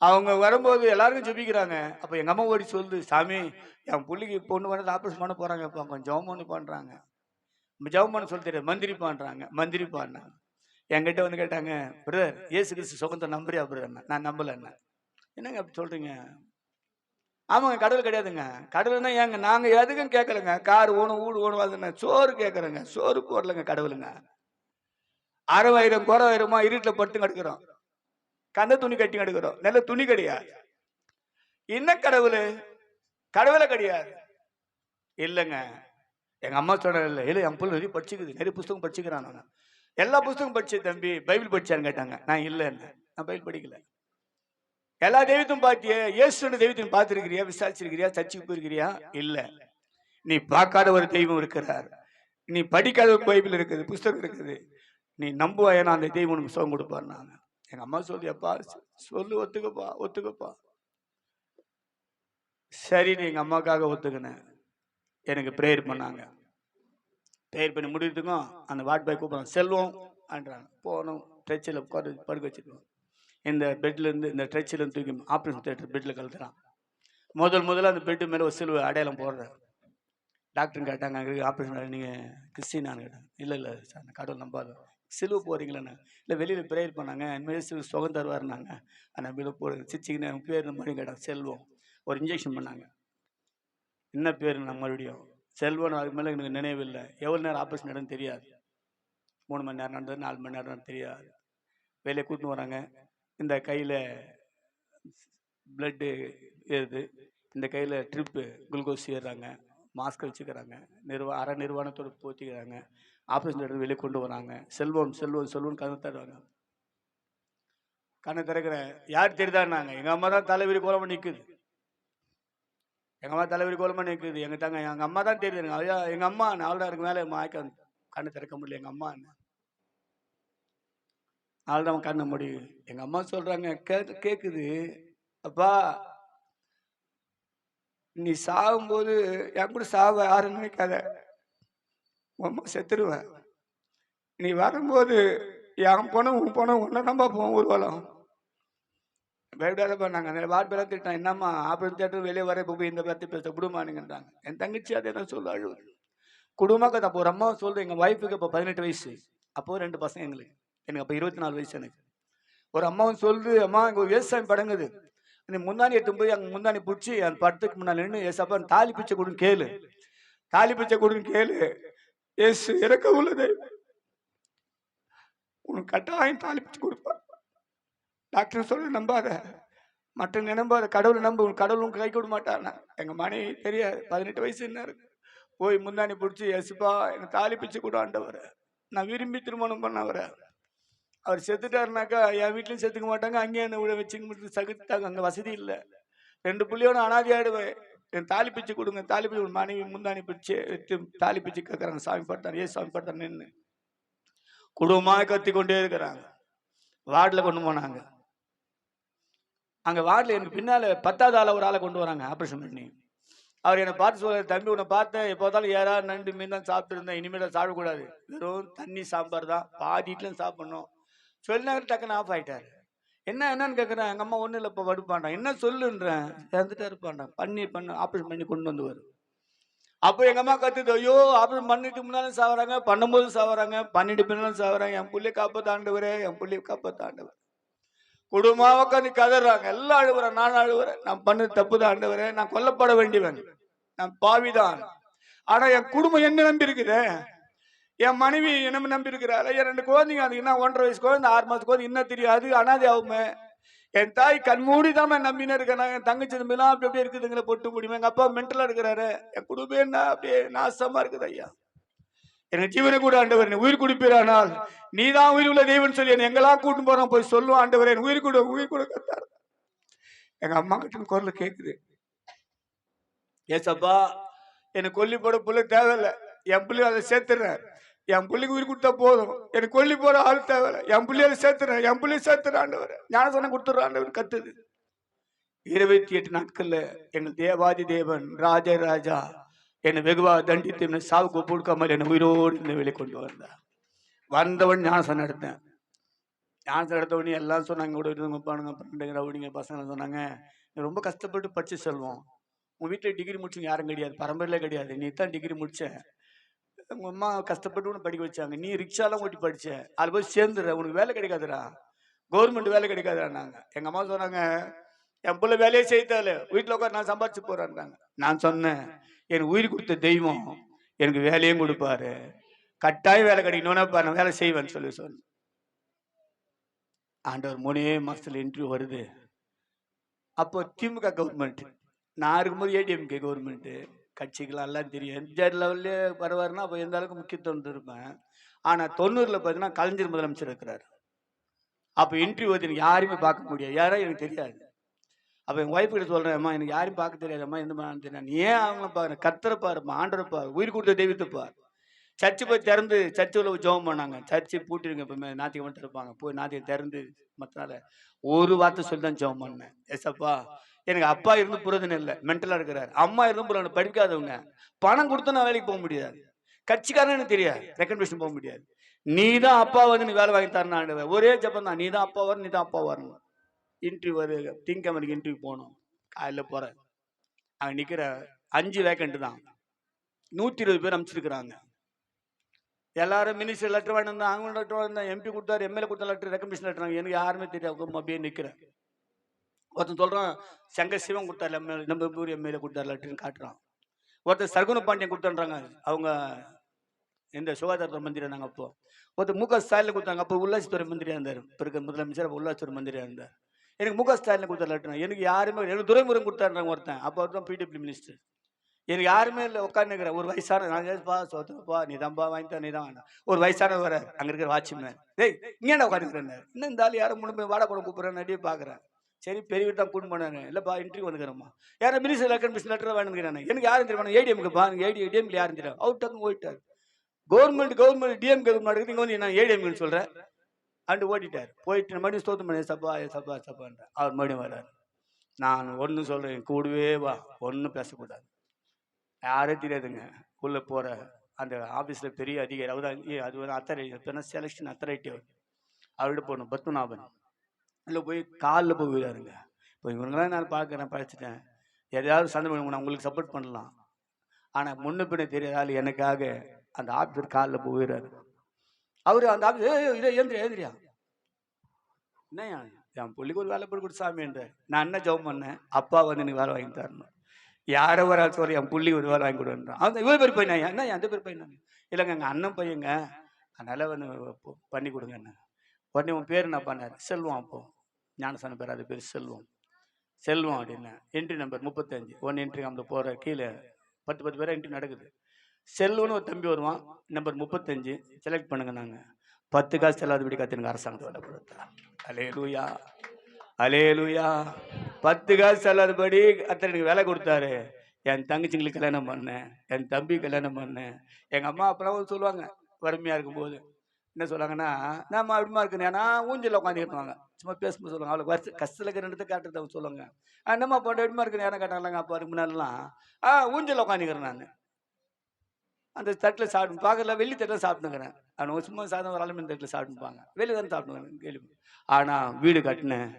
அவங்க வரும்போது எல்லாருக்கும் ஜெபிக்கிறாங்க. அப்போ எங்கள் அம்மா ஓடி சொல்லுது, சாமி என் புள்ளிக்கு பொண்ணு வந்து ஆப்ரேஷன் பண்ண போகிறாங்க. இப்போ கொஞ்சம் ஜெபம் பண்ணி பண்ணுறாங்க. ஜெபம் பண்ண சொல்லி தெரியாது, மந்திரி பண்ணுறாங்க. மந்திரி பண்ணாங்க. என்கிட்ட வந்து கேட்டாங்க, பிரதர் ஏசு கிறிஸ்து சுகத்தை நம்புறியா பிரதர்? நான் நம்பலண்ணா. என்னங்க அப்படி சொல்கிறீங்க? ஆமாங்க, கடவுள் கிடையாதுங்க. கடவுள்னா ஏங்க நாங்கள் எதுக்கும் கேட்கலங்க. கார் ஓணும் வீடு ஓணும் அதுன்னு சோறு கேட்குறேங்க. சோறு போடலங்க கடவுளுங்க. அரை வயிறம் குறை வயிறமா இருட்டில் பட்டு கிடக்குறோம். கந்த துணி கட்டி கிடக்குறோம். நல்ல துணி கிடையாது. என்ன கடவுள்? கடவுளை கிடையாது. இல்லைங்க, எங்க அம்மா சொன்ன இல்லை இல்லை என் பிள்ளை நிறைய படிச்சுக்குது, நிறைய புத்தகம் படிச்சுக்கிறான். நான் எல்லா புத்தகம் படிச்சு தம்பி பைபிள் படிச்சான்னு கேட்டாங்க. நான் இல்லைன்னு, நான் பைபிள் படிக்கல. எல்லா தெய்வத்தையும் பார்த்தியே, இயேசுன்னு தெய்வத்தையும் பார்த்துருக்கிறியா? விசாரிச்சிருக்கிறியா? சர்ச்சுக்கு போயிருக்கிறியா? இல்லை. நீ பார்க்காத ஒரு தெய்வம் இருக்கிறார். நீ படிக்காத ஒரு பைபிள் இருக்குது, புஸ்தகம் இருக்குது. நீ நம்புவாயனா அந்த தெய்வம் உனக்கு சுகம் கொடுப்பார். நான் எங்க அம்மா சொல்லியப்பா சொல்லு, ஒத்துக்கப்பா ஒத்துக்கப்பா. சரின்னு எங்க அம்மாவுக்காக ஒத்துக்கினேன். எனக்கு ப்ரேயர் பண்ணாங்க. ப்ரேயர் பண்ணி முடிக்கிறதுக்கும் அந்த வார்ட் பாய் கூப்பிட்றாங்க, செல்வம் ஆன்றாங்க. போகணும். ட்ரெச்சில் படுக்க வச்சுருக்கோம். இந்த பெட்லேருந்து இந்த ட்ரெச்சிலேருந்து தூக்கி ஆப்ரேஷன் தேட்டர் பெட்டில் கழுத்துறான். முதல்ல அந்த பெட்டு மேலே ஒரு சிலுவை அடையாளம் போடுறேன். டாக்டர் கேட்டாங்க, அங்கே ஆப்ரேஷன் நீங்கள் கிறிஸ்டினான்னு கேட்டாங்க. இல்லை சார் நான் கடவுள் நம்பாத. சிலுவை போகிறீங்களேண்ணா? இல்லை வெளியில் ப்ரேயர் பண்ணாங்க, இனிமேல் சிலுவை சுகம் தருவாருனாங்க. அந்த பிள்ளை போடுங்க சிச்சிங்கன்னு என் பேர் மறுபடியும் கேட்டாங்க. செல்வம். ஒரு இன்ஜெக்ஷன் பண்ணாங்க. என்ன பேர்? நான் மறுபடியும் செல்வம். அதுக்கு மேலே எனக்கு நினைவில்லை. எவ்வளோ நேரம் ஆப்ரேஷன் நடந்து தெரியாது. 3 மணி நேரம் நடந்தது, 4 மணி நேரம் தெரியாது. வெளியே கூட்டின்னு வராங்க. இந்த கையில் பிளட்டு ஏறுது, இந்த கையில் ட்ரிப்பு குளுக்கோஸ் ஏறுறாங்க, மாஸ்க் வச்சுக்கிறாங்க, அரை நிர்வாணத்தோடு போத்திக்கிறாங்க. ஆப்ரேஷன் எடுத்து வெளியே கொண்டு வராங்க. செல்வம் செல்வம் செல்வம் கண்ணை தருவாங்க. கண்ணை திறக்கிறேன். யார் தெரியுதான்னாங்க. எங்கள் அம்மா தான் தலைவிரி கோலமாக நிற்குது. எங்கள் அம்மா தலைவிரி கோலமாக நிற்குது. எங்கள் அம்மா தான் தெரியுது. எங்கள் அம்மா நாலு இருக்கு மேலே மாய்க்க கண்ணை திறக்க முடியல. எங்கள் அம்மா நாலு கண்ணை முடியும். எங்கள் அம்மா சொல்கிறாங்க, கேட்குது, அப்பா நீ சாகும்போது என் கூட சாவ யாரும் நினைக்காத, அம்மா செத்துருவேன். நீ வரும்போது என் போனோம் உன் போனோம் ஒன்றை நம்ப போவோம் ஊர்வலம். பயப்படாத பண்ணாங்க. அந்த வார்த்தையெல்லாம் திட்டான். என்னம்மா ஆப்ரேஷன் தேட்டர் வெளியே வர இப்போ போய் இந்த பற்றி பேச குடும்பமானுங்கன்றாங்க. என் தங்கச்சி அதை என்ன சொல்ல அழுவுது. குடும்பம் அப்போ ஒரு அம்மா சொல்லுது, எங்கள் ஒய்ஃபுக்கு இப்போ 18 வயசு. அப்போ 2 பசங்க எங்களுக்கு. எனக்கு அப்போ 24 வயசு. எனக்கு ஒரு அம்மாவும் சொல்லுது, அம்மா இங்கே ஒரு விவசாயம் படங்குது, நீ முந்தானி எடுத்து போய் அங்கே முந்தானி பிடிச்சி அந்த படத்துக்கு முன்னாடி நின்று ஏசப்பா தாலி பிச்சை கொடுன்னு கேளு, தாலி பிச்சை கொடுன்னு கேளு, ஏசு இறக்க உள்ளது உனக்கு கட்டாயம் தாலி பிச்சை கொடுப்பா. டாக்டர் சொல்ல நம்பாத, மற்ற நம்பாத, கடவுளை நம்பு, கடவுளும் கை கொடுக்க மாட்டானா. எங்கள் மனைவி தெரியாது, 18 வயசு என்ன இருக்கு, போய் முந்தானி பிடிச்சி ஏசுப்பா எனக்கு தாலி பிச்சை கூட ஆண்டவர, நான் விரும்பி திருமணம் பண்ணவரை. அவர் செத்துட்டாருனாக்கா என் வீட்லையும் செத்துக்க மாட்டாங்க, அங்கேயே என்ன விட வச்சுக்க சகித்தாங்க. அங்கே வசதி இல்லை. 2 புள்ளியோட அனாதி ஆயிடுவேன். என் தாலி பிச்சு கொடுங்க, தாலி பிச்சு. மனைவி முந்தானி பிடிச்சி தாலி பிச்சு கேட்குறாங்க. சாமி படுத்தார், ஏன் சாமி படுத்தார் நின்று குடும்பமாக கத்தி கொண்டே இருக்கிறாங்க. வார்டில் கொண்டு போனாங்க. அங்கே வார்டில் எனக்கு பின்னால் 10வது ஆளை ஒரு ஆளை கொண்டு வராங்க ஆப்ரேஷன் பண்ணி. அவர் என்னை பார்த்து சொல்ல, தம்பி உன்னை பார்த்தேன், எப்போதாலும் ஏறா நண்டு மீன் தான் சாப்பிட்டு இருந்தேன், இனிமேல் சாப்பிடக்கூடாது, வெறும் தண்ணி சாம்பார் தான், பாதிட்டுலாம் சாப்பிடணும் சொன்னாங்க. டக்குன்னு ஆஃப் ஆகிட்டார். என்னன்னு கேட்குறேன். எங்கள் அம்மா ஒன்றும் இல்லை இப்போ படுப்பாண்டான். என்ன சொல்லுன்றேன். இறந்துட்டா இருப்பாண்டான். பண்ண ஆப்ரேஷன் பண்ணி கொண்டு வந்துவார். அப்போ எங்கள் அம்மா கற்றுது, ஐயோ ஆப்ரேஷன் பண்ணிட்டு முன்னாலும் சாவறாங்க, பண்ணும்போது சாவறாங்க, பண்ணிட்டு பின்னாலும் சாவறாங்க, என் பிள்ளைய காப்பாற்றாண்டவரே, என் பிள்ளைய காப்பாற்றாண்டவர். குடும்பமாக உட்காந்து கதறாங்க. எல்லாம் அழுவுறேன், நான் அழுவுறேன். நான் பண்ணது தப்பு தான் ஆண்டவரே, நான் கொல்லப்பட வேண்டியவன், நான் பாவிதான். ஆனா என் குடும்பம் என்ன நம்பி இருக்குது, என் மனைவி என்ன நம்பி இருக்கிறாரு, என் 2 குழந்தைங்க, அது என்ன 1.5 வயசு குழந்தை, 6 மாசத்து குழந்தை, இன்னும் தெரியாது, அனாதை ஆகுமே. என் தாய் கண்மூடிதான் நம்பினு இருக்கேன். என் தங்கச்சி தம்பிலாம் அப்படி அப்படியே இருக்குதுங்களே, பொட்டு முடியுமா. எங்க அப்பா மென்டலா இருக்கிறாரு. என் குடும்பம் என்ன அப்படியே நாசமா இருக்குது ஐயா. எனக்கு ஜீவனை கூட ஆண்டவர் என்னை உயிர் குடிப்பீரானால் நீதான் உயிர் உள்ள தெய்வம் சொல்லி என்னை எங்கெல்லாம் கூட்டு போறோம் போய் சொல்லுவோம். ஆண்டவர் என் உயிர் கூட கத்தார். எங்க அம்மா கிட்ட குரல் கேக்குது, ஏசப்பா எனக்கு கொல்லி போட புள்ள தேவையில்ல, என் பிள்ளை அதை சேர்த்துறேன். என் பிள்ளைக்கு உயிர் கொடுத்தா போதும், எனக்கு கொல்லி போற ஆள் தேவையில்ல, என் பிள்ளைய சேர்த்துறேன், என் பிள்ளைய சேர்த்துறேன் ஆண்டவர். ஞானசனம் கொடுத்துற ஆண்டவர் கத்துது. 28 நாட்கள்ல எங்கள் தேவாதி தேவன் ராஜா என்னை வெகுவா தண்டித்து என்னை சாவுக்கு ஒப்புடுக்காமல் என்னை உயிரோடு என்னை வெளியே கொண்டு வந்தார். வந்தவன் ஞானசனம் எடுத்தேன். ஞானசனம் எடுத்த உடனே எல்லாம் சொன்னாங்க, கூட இருந்தவங்க பண்ணுங்க ரவுடிங்க பசங்க சொன்னாங்க, ரொம்ப கஷ்டப்பட்டு படிச்சு செல்வோம், உங்க வீட்டில் டிகிரி முடிச்சுங்க யாரும் கிடையாது, பரம்பரையில கிடையாது, நீ தான் டிகிரி முடிச்ச, உங்க அம்மா கஷ்டப்பட்டு உனக்கு படிக்க வச்சாங்க, நீ ரிக்ஷாலாம் ஓட்டி படிச்ச, அது போய் சேர்ந்துடுற, உனக்கு வேலை கிடைக்காதுடா, கவர்மெண்ட் வேலை கிடைக்காதுடா. நாங்க எங்க அம்மா சொன்னாங்க, என் பிள்ளை வேலையே செய்தால வீட்டில் உட்கார் நான் சம்பாதிச்சு போறேன்னாங்க. நான் சொன்னேன், எனக்கு உயிர் கொடுத்த தெய்வம் எனக்கு வேலையும் கொடுப்பாரு, கட்டாயம் வேலை கிடைக்கணும்னா நான் வேலை செய்வேன்னு சொல்லி சொன்னேன். ஆண்டவர் 3 மாசத்துல இன்டர்வியூ வருது. அப்போ திமுக கவர்மெண்ட், நான் இருக்கும்போது ஏடிஎம்கே கவர்மெண்ட், கட்சிகள் எல்லாம் தெரியும். எம்ஜிஆர் லெவல்லே வருவாருன்னா அப்போ எந்த அளவுக்கு முக்கியத்துவம் இருப்பேன். ஆனா 90ல பார்த்தீங்கன்னா கலைஞர் முதலமைச்சர் இருக்கிறாரு. அப்போ இன்டர்வியூ வந்து எனக்கு யாருமே பார்க்க முடியாது, யாரும் எனக்கு தெரியாது. அப்போ என் ஒய்ஃப் கிட்ட சொல்றேன், அம்மா எனக்கு யாரும் பார்க்க தெரியாதம்மா, எந்த மாதிரி தெரியாது, ஏன் அவங்கள பாரு, கத்தரை பாருமா, ஆண்டரை பாரு, உயிர் கொடுத்த தெய்வத்தை பாரு. சர்ச்சு போய் திறந்து சர்ச்சில் ஜெபம் பண்ணாங்க. சர்ச்சு பூட்டிருங்க, இப்போ ஞாயிற்றுக்கிழமை மட்டும் இருப்பாங்க. போய் ஞாயிற்று திறந்து மற்றனால ஒரு வார்த்தை சொல்லி தான் ஜெபம் பண்ணேன். எஸ்அப்பா எனக்கு அப்பா இருந்து புரிதனை இல்லை, மென்டலா இருக்கிறார். அம்மா இருந்து புரிதனை படிக்காதவங்க, பணம் கொடுத்து நான் வேலைக்கு போக முடியாது, கட்சிக்காரன் எனக்கு தெரியாது, ரெக்கமெண்டேஷன் போக முடியாது. நீ தான் அப்பா வந்து நீ வேலை வாங்கி தரணும். ஒரே ஜெபம் தான், நீ தான் அப்பா வரணும், நீ தான் அப்பா வரணும். இன்டர்வியூ வருது, திங்கமனுக்கு இன்டர்வியூ போகணும். காலையில் போகிறேன், அங்கே நிற்கிற 5 வேக்கண்ட் தான், 120 பேர் அமைச்சிருக்கிறாங்க. எல்லாரும் மினிஸ்டர் லெட்டர் வாங்கி வந்தா, அவங்க லெட்டர் வாங்க, எம்பி கொடுத்தாரு, எம்எல்ஏ கொடுத்த லெட்டர், ரெக்கமெண்டேஷன் லெட்டர், எனக்கு யாருமே தெரியாது. அப்படியே நிற்கிறேன். ஒருத்தன் சொல்கிறான், சங்கர் சிவன் கொடுத்தாரு எம்எல்ஏ, நம்ம ஊர் எம்எல்ஏ கொடுத்தாரு லெட்டர்னு காட்டுறான். ஒருத்தர் சர்குண பாண்டியன் கொடுத்தான்றாங்க, அவங்க இந்த சுகாதாரத்துறை மந்திரி இருந்தாங்க. அப்போ ஒருத்தர் முக ஸ்டாலின் கொடுத்தாங்க, அப்போ உள்ளாட்சித்துறை மந்திரியாக இருந்தார். இப்போ இருக்க முதலமைச்சர் அப்போ உள்ளாட்சித்துறை மந்திரியாக இருந்தார். எனக்கு முக ஸ்டாலின் கொடுத்த லெட்டர், எனக்கு யாருமே, எனக்கு துரைமுருகன் கொடுத்தாருறாங்க ஒருத்தன், அப்போ அவர் தான் பிடபிள்யூ மினிஸ்டர். எனக்கு யாருமே இல்லை, உட்காந்துக்கிறேன். ஒரு வயசான, நான்ப்பா சொத்துப்பா நீ தான்ப்பா வாங்கிட்டா, நீ தான் வேண்டாம். ஒரு வயசானவர் வர, அங்கே இருக்கிற வாட்ச்மேன், டேய் இங்கே என்ன உட்காந்துக்கிறேன், இன்னும் இந்த ஆள் யாரும் முன்னு வாடகை கூட கூப்பிட்றேன், நடிகை பார்க்குறேன். சரி பெரிய தான் கூட்டு போனாரு, இல்லைப்பா இன்டர்வியூ வந்துக்கிறேம்மா, யாரும் மினிஸ்டர் ரெக்கமெண்டேஷன் லெட்டர் வேணுங்கிறேன். எனக்கு யாரும் தெரியும், ஏடிஎம்க்குப்பா, ஏடிஎம்ல யாரும் தெரியும், அவுட் டக்குன்னு ஓடிட்டார். கவர்மெண்ட் டிஎம் கவர்மெண்ட் இங்கே வந்து நான் ஏடிஎம்னு சொல்கிறேன், அண்டு ஓடிட்டார். போயிட்டு மறுபடியும் ஸ்தோத்திரம் பண்ணி சப்பா சப்பா சப்பான்ற அவர் மறுபடியும் வர்றாரு. நான் ஒன்று சொல்கிறேன், கூடவே வா, ஒன்றும் பேசக்கூடாது, யாரே தெரியாதுங்க. உள்ளே போகிற அந்த ஆஃபீஸில் பெரிய அதிகாரி, அவர் அது வந்து அத்தாரிட்டி, செலெக்ஷன் அத்தாரிட்டி, அவர்கிட்ட போகணும், பத்மநாபன். இல்லை போய் காலில் போய் விடாருங்க. இப்போ இவங்களாம் நான் பார்க்குறேன், படிச்சுட்டேன், எதையாவது சண்டை பண்ண நான் உங்களுக்கு சப்போர்ட் பண்ணலாம், ஆனால் முன்ன பின்ன தெரியாத எனக்காக அந்த ஆஃபீஸர் காலில் போய் விடுறாரு. அவரு அந்த ஆஃபீஸர் இதை ஏந்திரியா என்னையா என் பிள்ளைக்கு ஒரு வேலை போய் கொடு சாமின்ற. நான் என்ன ஜெபம் பண்ணேன், அப்பா வந்து எனக்கு வேலை வாங்கி தரணும், யாரோ ஒரு ஆள் சொல்ற என் புள்ளி ஒரு வேலை வாங்கி கொடுன்றான். அவன் இவ்வளோ பேர் பையனா, என்ன அந்த பேர் பையனா, இல்லைங்க எங்கள் அண்ணன் பையங்க, அதனால வந்து பண்ணி கொடுங்க என்ன. உடனே உன் பேர் என்ன பண்ணார், செல்வம். அப்போ ஞானசான பேர், அது பேர் செல்வம். செல்வம் அப்படின்னா என்ட்ரி நம்பர் 35, 1 என்ட்ரி நம்ம போகிற கீழே 10 பேராக என்ட்ரி நடக்குது. செல்வம்னு ஒரு தம்பி வருவான், நம்பர் 35 செலக்ட் பண்ணுங்க. நாங்கள் 10 காசு செல்லாதபடி கற்றுனுங்க அரசாங்கத்தை வேலை கொடுத்தா. Alleluia alleluia. 10 காசு செல்லாதபடி அத்தனை வேலை கொடுத்தாரு. என் தங்கச்சிங்களுக்கு கல்யாணம் பண்ணேன், என் தம்பி கல்யாணம் பண்ணேன். எங்கள் அம்மா அப்பெல்லாம் சொல்லுவாங்க, வறுமையாக இருக்கும்போது என்ன சொல்லுவாங்கன்னா, நான் அப்படிமா இருக்கேன், ஏன்னா ஊஞ்சலில் உட்காந்துக்கிட்டுவாங்க, சும்மா பேசும்போது சொல்லுவாங்க, அவளுக்கு வருஷம் கஷ்டத்தில் இருக்கிற இடத்த காட்டுறது அவங்க சொல்லுவாங்க. என்னம்மா போட்ட எப்படிமா இருக்குன்னு யாரும் கேட்டாங்களாங்க. அப்போ அதுக்கு முன்னாடிலாம் ஊஞ்சலில் உட்காந்துக்கிறேன் நான், அந்த தட்டில் சாப்பிட்டு பார்க்கல, வெள்ளி தட்டில் சாப்பிட்டுக்கிறேன். அவனுக்கு சும்மா சாதம் ஒரு அலுமினியம் தட்டில் சாப்பிட்டுப்பாங்க, வெளியே தானே சாப்பிட்டுக்கிறேன் கேள்வி. ஆனால் வீடு கட்டினேன்,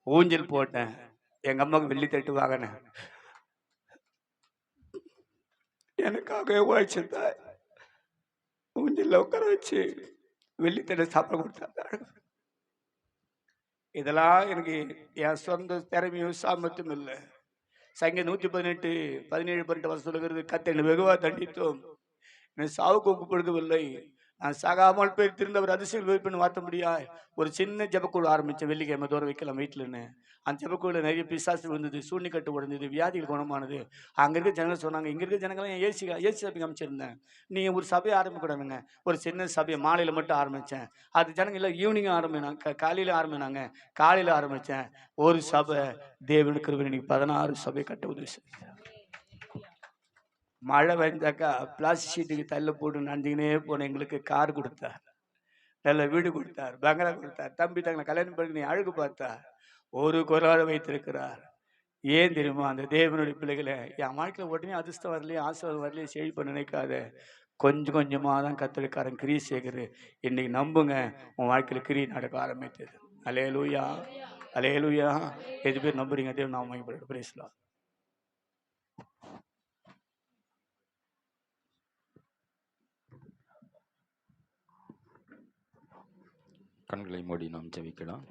ஊஞ்சல் போட்டேன், எங்கள் அம்மாவுக்கு வெள்ளி தட்டு வாங்கினேன், எனக்காக உழைச்சிருந்தா ஊஞ்சல்ல உட்கார வச்சு வெள்ளித்தடை சாப்பிட கொடுத்தாங்க. இதெல்லாம் எனக்கு என் சொந்த திறமையும் சாமர்த்தியம் இல்லை. சங்க 118 17 18 வருஷம் சொல்லுகிறது, கர்த்தர் என்னை வெகுவா தண்டித்தோம், என்னை சாவுக்கு ஒப்புக்கொடுக்கவில்லை, நான் சாகாமல் போய் திருந்தவர் அதிசயம் வைப்புன்னு வார்த்த முடியா ஒரு சின்ன ஜெபக்குழு ஆரம்பிச்சேன். வெள்ளிக்கிழமை தோறும் வைக்கலாம் வீட்டிலன்னு. அந்த ஜெபக்குழுல நிறைய பிசாசு விழுந்தது, சூழ்நிக்கட்டு உடைந்தது, வியாதிகள் குணமானது. அங்க இருக்க ஜனங்கள் சொன்னாங்க, இங்க இருக்க ஜனங்கள்லாம் ஏசி சபைக்கு அமைச்சிருந்தேன். நீங்க ஒரு சபையை ஆரம்பிக்கூடாதுங்க. ஒரு சின்ன சபையை மாலையில மட்டும் ஆரம்பிச்சேன். அது ஜனங்க இல்லை ஈவினிங் ஆரம்பினாங்க, காலையில ஆரம்பினாங்க. காலையில ஆரம்பிச்சேன். ஒரு சபை தேவனுக்கு கிருபையினால இன்னைக்கு 16 சபை கட்ட உதவி செஞ்சார். மழை வந்தாக்கா பிளாஸ்டிக் ஷீட்டுக்கு தள்ள போட்டு நனைஞ்சுக்கினே போன எங்களுக்கு கார் கொடுத்தார், நல்ல வீடு கொடுத்தார், பங்களா கொடுத்தார். தம்பி தங்களை கல்யாணம் பண்ணி நீ அழகு பார்த்தார். ஒரு குறைவாக வைத்திருக்கிறார். ஏன் தெரியுமா? அந்த தேவனுடைய பிள்ளைகளை என் வாழ்க்கையில் உடனே அதிர்ஷ்டம் வரலையே, ஆசீர்வாதம் வரலையே, செழிப்ப நினைக்காத. கொஞ்சம் கொஞ்சமாக தான் கத்தரிக்காரன் கிரி சேர்க்குது. இன்னைக்கு நம்புங்க, உன் வாழ்க்கையில் கிரி நடக்க ஆரம்பித்தது. அல்லேலூயா, அல்லேலூயா. எது பேர் நம்புறீங்க? தேவன் நாம மகிமைப்படட்டும். Praise the Lord. கண்களை மூடி நாம் ஜெபிக்கலாம்.